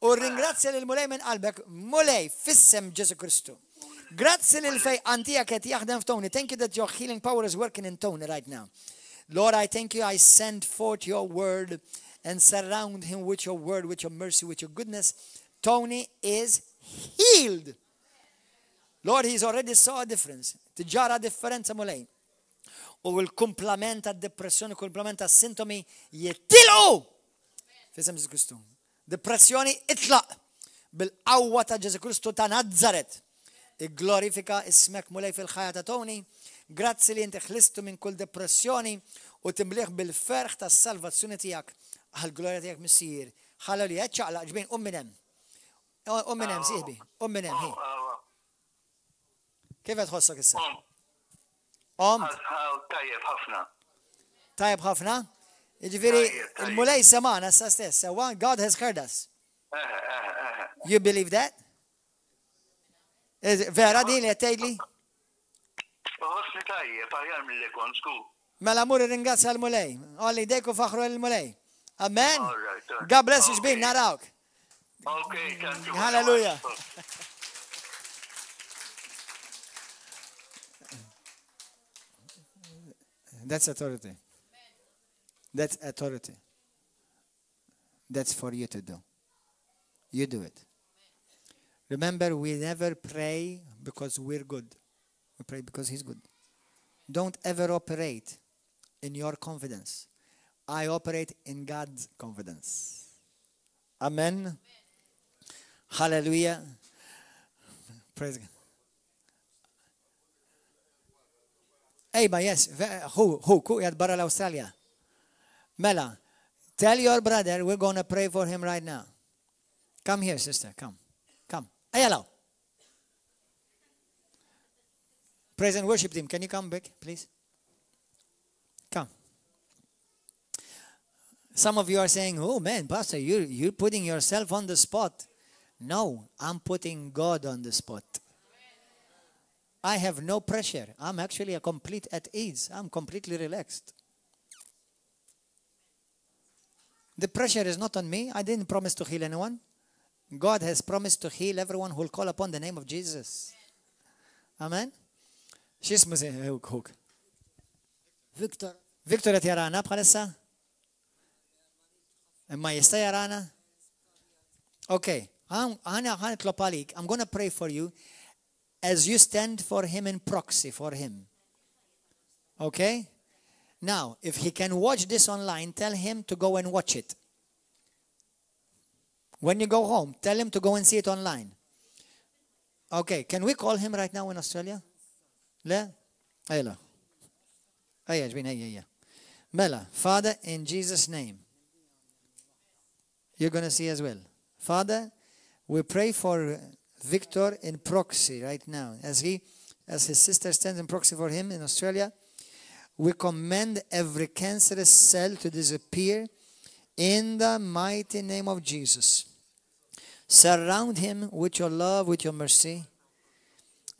u ringrazzja lil mulej minn qalbek. Mulej fissem Ġesu Kristu. Grazzi lil fej antija qed jaħdem f'Tony. Thank you that your healing power is working in Tony right now. Lord, I thank you. I send forth your word and surround him with your word, with your mercy, with your goodness. Tony is healed. Lord, he's already saw a difference. Tiġara differenza mulej. U l-komplement għad-depressjoni, komplement għas-sintomi jittilqu. Fisem Ġesu Kristu. Depressjoni itlaq bil-qawwa ta' Ġesu Kristu ta' Nazzaret. Glorifika ismek mulej fil-ħajja ta' Tony. Grazzi li inti ħlistu minn kull depressjoni u timbliħ bil-ferħ ta' salvazzjoni tiegħek għal-glorja tiegħek missier. Ħalleluja, ċaqlaq ġbin minn hemm sieħbi, minn hemm hi. Kif qed tħossok issa? Tajjeb ħafna. Tajjeb ħafna? Jiġifieri il-mulej semana issa stess. God has heard us. You believe that? Vera din li tgħidli? Ħossni tajjeb aħjar mill-li kont skur. Mela mur ringrazzja l-mulej. Olli dejku faħru l-mulej. Amen. God bless you, xbin, narawk. Okay, thank you. Hallelujah. That's authority. That's authority. That's for you to do. You do it. Remember, we never pray because we're good. We pray because He's good. Don't ever operate in your confidence. I operate in God's confidence. Amen. Hallelujah. Praise God. Ejba, yes. Who? Jad barra l-Australia. Mela, tell your brother we're going to pray for him right now. Come here, sister. Come. Ayala. Praise and worship team. Can you come back, please? Come. Some of you are saying, oh man, Pastor, you're putting yourself on the spot. No, I'm putting God on the spot. I have no pressure. I'm actually a complete at ease. I'm completely relaxed. The pressure is not on me. I didn't promise to heal anyone. God has promised to heal everyone who will call upon the name of Jesus. Amen. شو اسمه زي هوك فيكتور يرانا بخلصة ما يستطيع يرانا. Okay, أنا هنطلب عليك. I'm going to pray for you as you stand for him in proxy for him. Okay? Now, if he can watch this online, tell him to go and watch it. When you go home, tell him to go and see it online. Okay, can we call him right now in Australia? لا؟ أيلا. أيا جبين أيا. Mela, Father, in Jesus' name, you're going to see as well. Father, we pray for Victor in proxy right now. As his sister stands in proxy for him in Australia, we command every cancerous cell to disappear in the mighty name of Jesus. Surround him with your love, with your mercy.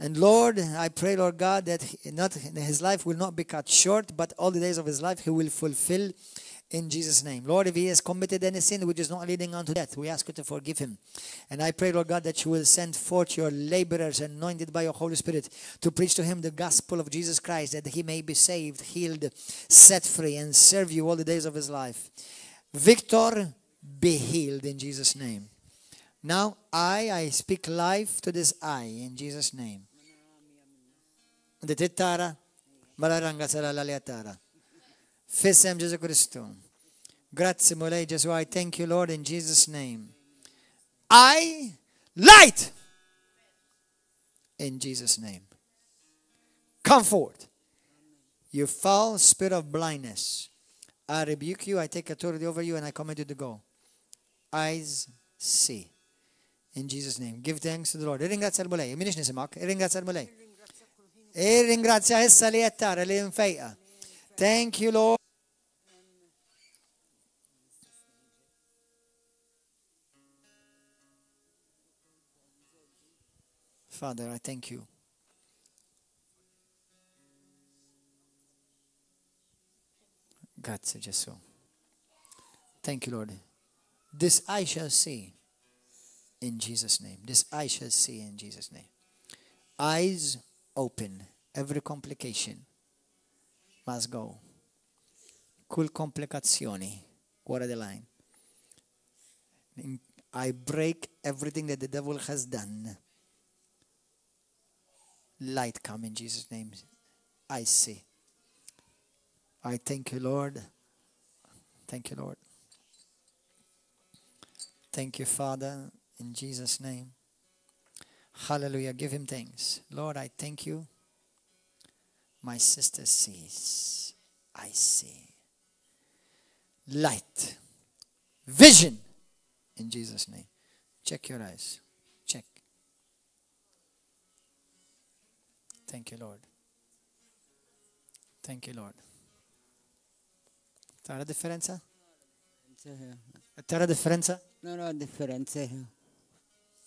And Lord, I pray, Lord God, that his life will not be cut short, but all the days of his life he will fulfill in Jesus' name. Lord, if he has committed any sin which is not leading unto death, we ask you to forgive him. And I pray, Lord God, that you will send forth your laborers anointed by your Holy Spirit to preach to him the gospel of Jesus Christ, that he may be saved, healed, set free, and serve you all the days of his life. Victor, be healed in Jesus' name. Now, I speak life to this eye in Jesus' name. Detitara, malaranga sarala liatara. Fissem Gesù Cristo. Grazie mole Gesù. I thank you, Lord, in Jesus' name. I light in Jesus' name. Come forth. You foul spirit of blindness. I rebuke you. I take authority over you and I command you to go. Eyes see. In Jesus' name. Give thanks to the Lord. Ringrazia il mulei. Minix nisimak. Ringrazia il mulei. Ringrazia essa li attara, li infeita. Thank you, Lord. Father, I thank you. Grazie Gesù. Thank you, Lord. This I shall see in Jesus' name. This I shall see in Jesus' name. Eyes open. Every complication must go. Kull komplikazzjoni. What are the line? I break everything that the devil has done. Light come in Jesus' name. I see. I thank you, Lord. Thank you, Lord. Thank you, Father, in Jesus' name. Hallelujah. Give him thanks. Lord, I thank you. My sister sees. I see. Light. Vision. In Jesus' name. Check your eyes. Check. Thank you, Lord. Thank you, Lord. Tara differenza? Tara differenza? No differenza.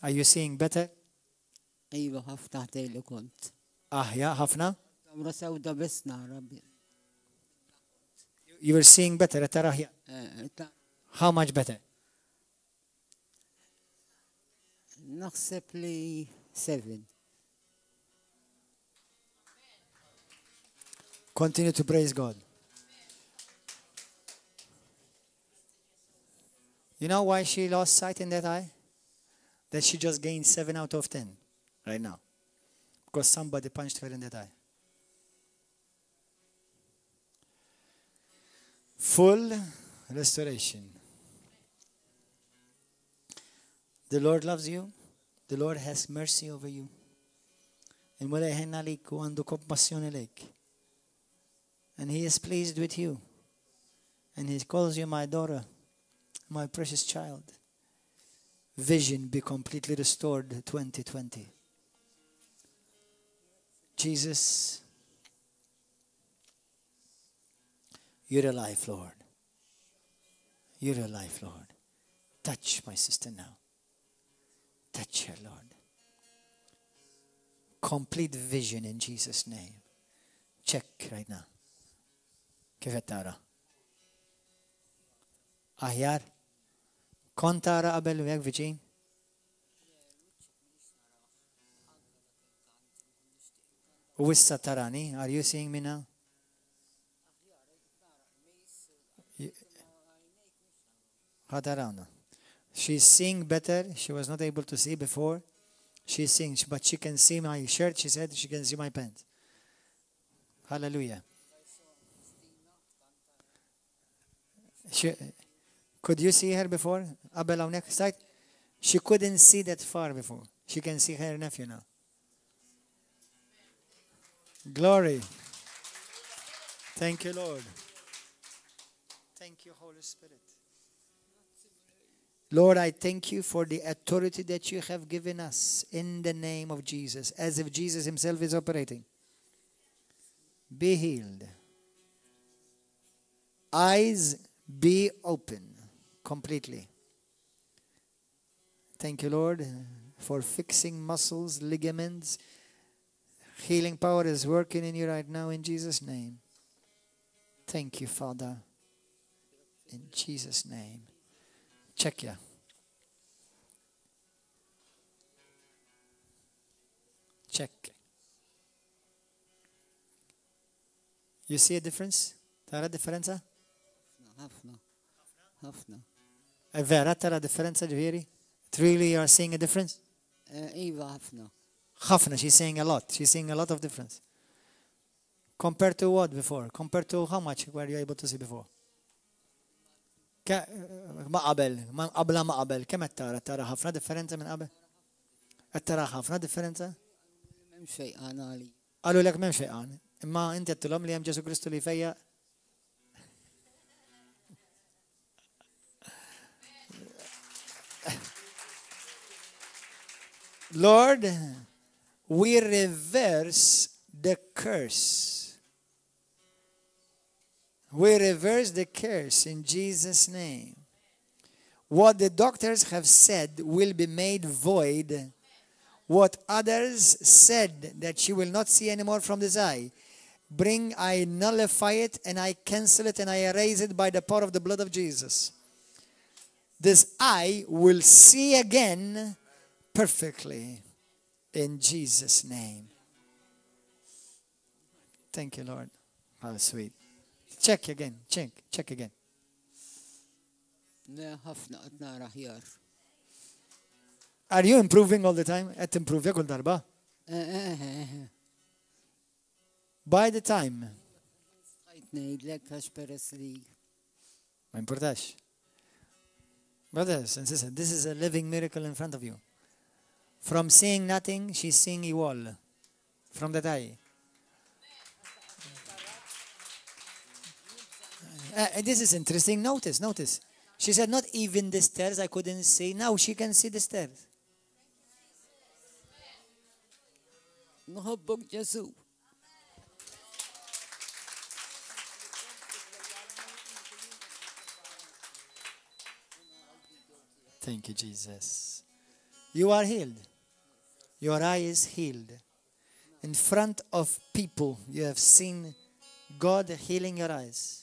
Are you seeing better? ايوه هفتح اللي كنت يا ħafna? كاميرا سوداء بس نعرف. You were seeing better ترى. How much better? نحسب لي 7. Continue to praise God. You know why she lost sight in that eye? That she just gained 7 out of 10 right now. Because somebody punched her in that eye. Full restoration. The Lord loves you. The Lord has mercy over you. And He is pleased with you. And He calls you my daughter, my precious child. Vision be completely restored 2020. Jesus, you're alive, Lord. You're alive, Lord. Touch my sister now. Touch her, Lord. Complete vision in Jesus' name. Check right now. كيف ترى؟ أحيار كنت ترى قبل وياك فيجين؟ وسا تراني؟ Are you seeing me now? She's seeing better. She was not able to see before. She's seeing, but she can see my shirt. She said she can see my pants. Hallelujah. Could you see her before? Abel on next side. She couldn't see that far before. She can see her nephew now. Glory. Thank you, Lord. Thank you, Holy Spirit. Lord, I thank you for the authority that you have given us in the name of Jesus, as if Jesus himself is operating. Be healed. Eyes be open completely. Thank you, Lord, for fixing muscles, ligaments. Healing power is working in you right now in Jesus' name. Thank you, Father. In Jesus' name. Check ya. Check. You see a difference? Tara differenza? ħafna. Vera tara differenza ġviri? Really you are seeing a difference? Iva ħafna. Ħafna, she's seeing a lot. She's seeing a lot of difference. Compared to what before? Compared to how much were you able to see before? ما قبل ما قبل كم ترى ħafna differenza من قبل ترى ħafna differenza M'hemm xejqan għali. قالوا لك m'hemm xejqan imma inti qed tilhom li hemm Ġesu Kristu li fejja Lord, we reverse the curse. We reverse the curse in Jesus' name. What the doctors have said will be made void. What others said that she will not see anymore from this eye, I nullify it and I cancel it and I erase it by the power of the blood of Jesus. This eye will see again perfectly in Jesus' name. Thank you, Lord. How sweet. Check again. Check again. ħafna qed nara ħjar. Are you improving all the time? Qed improve kull darba? By the time. Ħajt ngħidlek għax peress li. Ma importax. Brothers and sisters, this is a living miracle in front of you. From seeing nothing, she's seeing a wall. From that eye. This is interesting. Notice. She said, not even the stairs I couldn't see. Now she can see the stairs. Nħobbok Ġesu. Thank you, Jesus. You are healed. Your eye is healed. In front of people, you have seen God healing your eyes.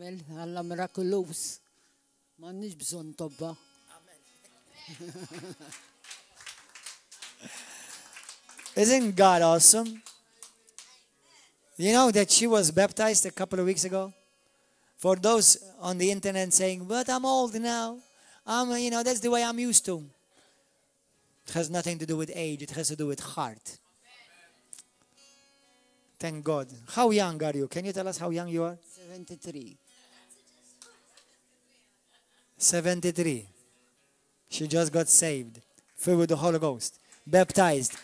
Alla mirakulus. M'għandniex bżonn tobba. Isn't God awesome? You know that she was baptized a couple of weeks ago? For those on the internet saying, but I'm old now. That's the way I'm used to. It has nothing to do with age. It has to do with heart. Thank God. How young are you? Can you tell us how young you are? 73. 73. She just got saved, filled with the Holy Ghost, baptized,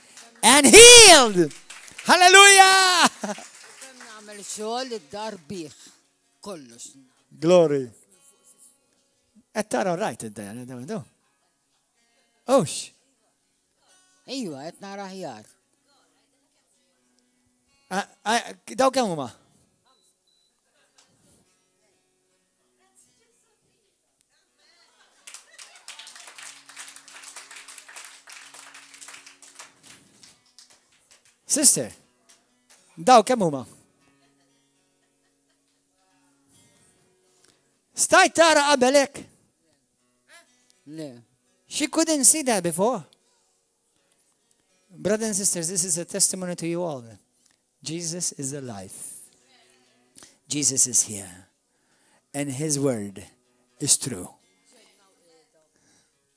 and healed. Hallelujah! نعمل شغل الدار بيخ كلش. Glory. Tara right there. Osh. ايوه اتنا راهيار. Daw kemm huma? Sister, daw kemm huma? Stajt tara qabelek? لا. She couldn't see that before. Brothers and sisters, this is a testimony to you all. Jesus is alive. Jesus is here. And his word is true.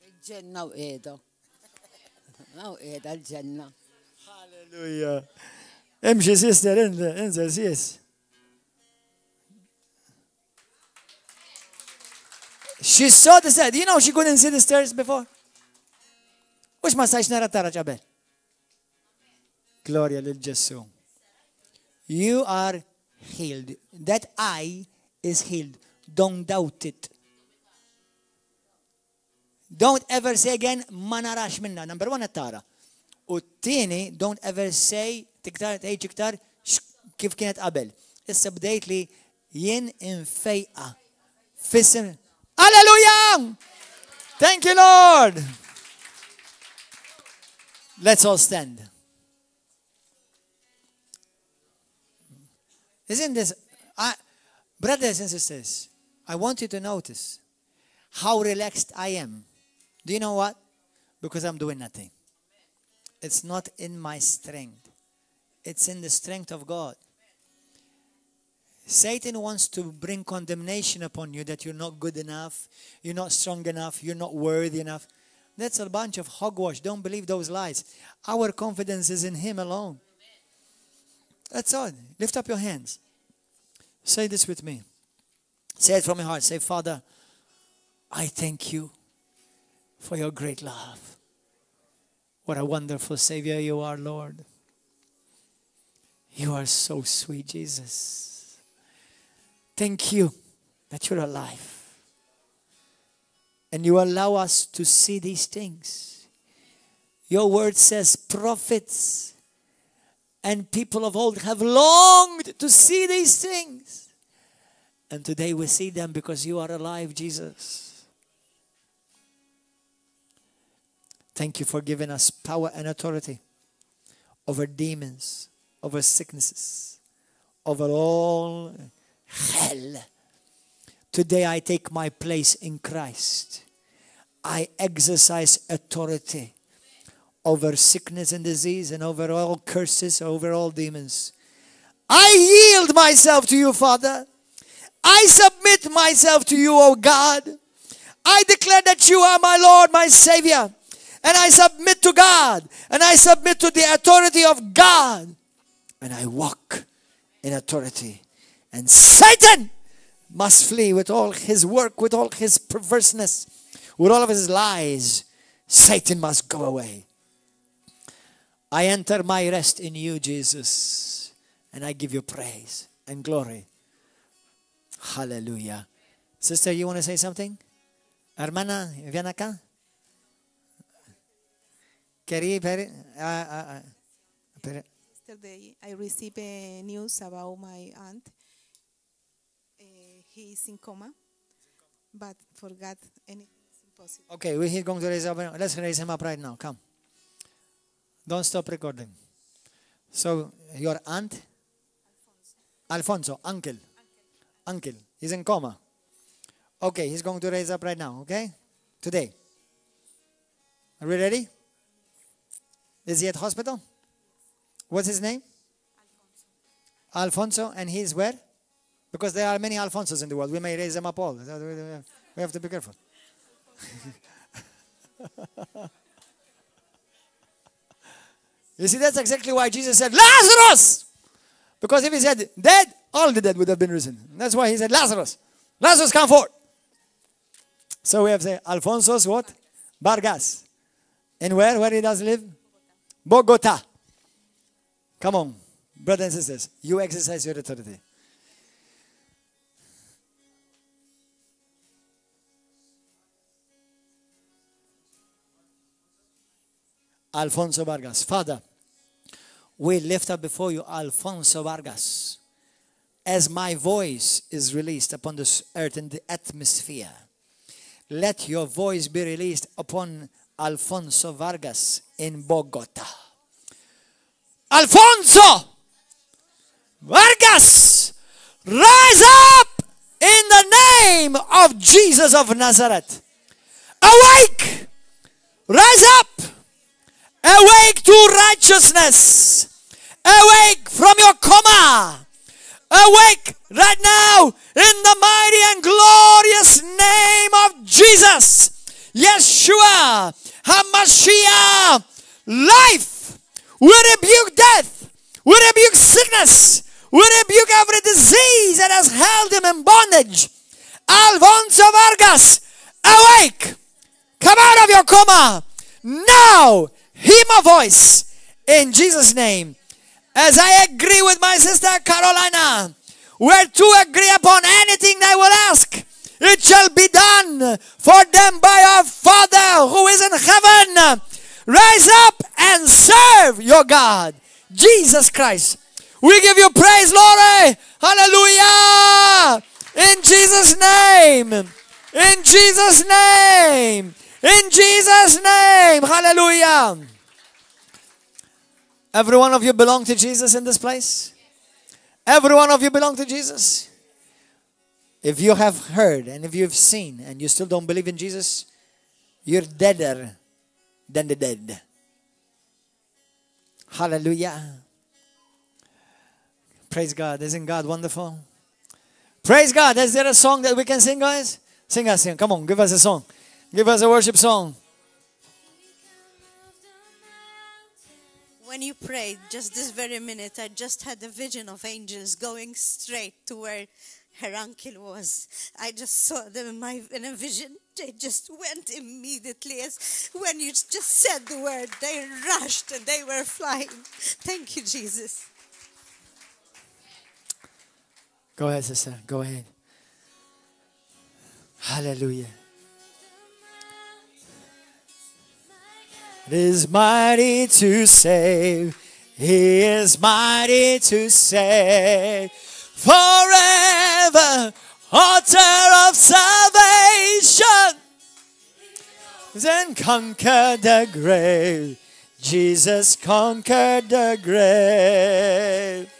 الجنة وإيدا. وإيدا الجنة. Hallelujah. امشي sister انزل sis. She saw the stairs. You know she couldn't see the stairs before. وش ما سايش نرى ترى جبل. Gloria للجسوم. You are healed. That eye is healed. Don't doubt it. Don't ever say again ما نراش منها. Number one التارة. والتاني don't ever say تكتر تعيش كتر كيف كانت قبل. إسا بديت لي ين انفيقة في اسم. Hallelujah! Thank you, Lord. Let's all stand. Isn't this, brothers and sisters, I want you to notice how relaxed I am. Do you know what? Because I'm doing nothing. It's not in my strength. It's in the strength of God. Satan wants to bring condemnation upon you that you're not good enough, you're not strong enough, you're not worthy enough. That's a bunch of hogwash. Don't believe those lies. Our confidence is in him alone. That's all. Lift up your hands. Say this with me. Say it from your heart. Say, Father, I thank you for your great love. What a wonderful Savior you are, Lord. You are so sweet, Jesus. Thank you that you're alive. And you allow us to see these things. Your word says prophets and people of old have longed to see these things. And today we see them because you are alive, Jesus. Thank you for giving us power and authority over demons, over sicknesses, over all hell. Today I take my place in Christ. I exercise authority over sickness and disease and over all curses, over all demons. I yield myself to you, Father. I submit myself to you, O God. I declare that you are my Lord, my Savior. And I submit to God. And I submit to the authority of God. And I walk in authority. And Satan must flee with all his work, with all his perverseness, with all of his lies. Satan must go away. I enter my rest in you, Jesus. And I give you praise and glory. Hallelujah. Sister, you want to say something? Hermana, viens acá. Yesterday, I received news about my aunt. He is in coma, but for God, anything is impossible. Okay, we're going to raise up. Let's raise him up right now. Come. Don't stop recording. So, your aunt? Alfonso, uncle. Uncle. He's in coma. Okay, he's going to raise up right now, okay? Today. Are we ready? Is he at hospital? What's his name? Alfonso. And he's where? Because there are many Alfonsos in the world. We may raise them up all. We have to be careful. You see, that's exactly why Jesus said, Lazarus! Because if he said dead, all the dead would have been risen. That's why he said, Lazarus. Lazarus, come forth. So we have to say, Alfonso's what? Vargas. And where he does live? Bogota. Come on, brothers and sisters. You exercise your authority. Alfonso Vargas. Father, we lift up before you Alfonso Vargas. As my voice is released upon this earth in the atmosphere, let your voice be released upon Alfonso Vargas in Bogota. Alfonso Vargas, rise up in the name of Jesus of Nazareth. Awake, rise up. Awake to righteousness. Awake from your coma. Awake right now in the mighty and glorious name of Jesus. Yeshua HaMashiach. Life. We rebuke death. We rebuke sickness. We rebuke every disease that has held him in bondage. Alfonso Vargas, awake. Come out of your coma. Now. Hear my voice in Jesus' name. As I agree with my sister Carolina, where two agree upon anything they will ask, it shall be done for them by our Father who is in heaven. Rise up and serve your God, Jesus Christ. We give you praise, Lord. Hallelujah. In Jesus' name. In Jesus' name. In Jesus' name. Hallelujah. Every one of you belong to Jesus in this place? Every one of you belong to Jesus? If you have heard and if you've seen and you still don't believe in Jesus, you're deader than the dead. Hallelujah. Praise God. Isn't God wonderful? Praise God. Is there a song that we can sing, guys? Sing us. Come on, give us a song. Give us a worship song. When you prayed, just this very minute, I just had a vision of angels going straight to where her uncle was. I just saw them in a vision. They just went immediately. As when you just said the word, they rushed and they were flying. Thank you, Jesus. Go ahead, sister. Go ahead. Hallelujah. He is mighty to save. He is mighty to save. Forever, author of salvation. Then conquered the grave. Jesus conquered the grave.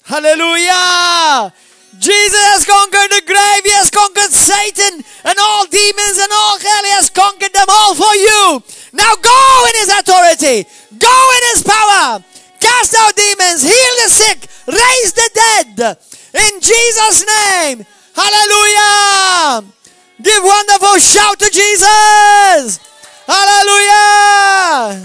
Hallelujah. Jesus has conquered the grave. He has conquered Satan and all demons and all hell. He has conquered them all for you. Now go in his authority. Go in his power. Cast out demons. Heal the sick. Raise the dead. In Jesus' name. Hallelujah. Give wonderful shout to Jesus. Hallelujah.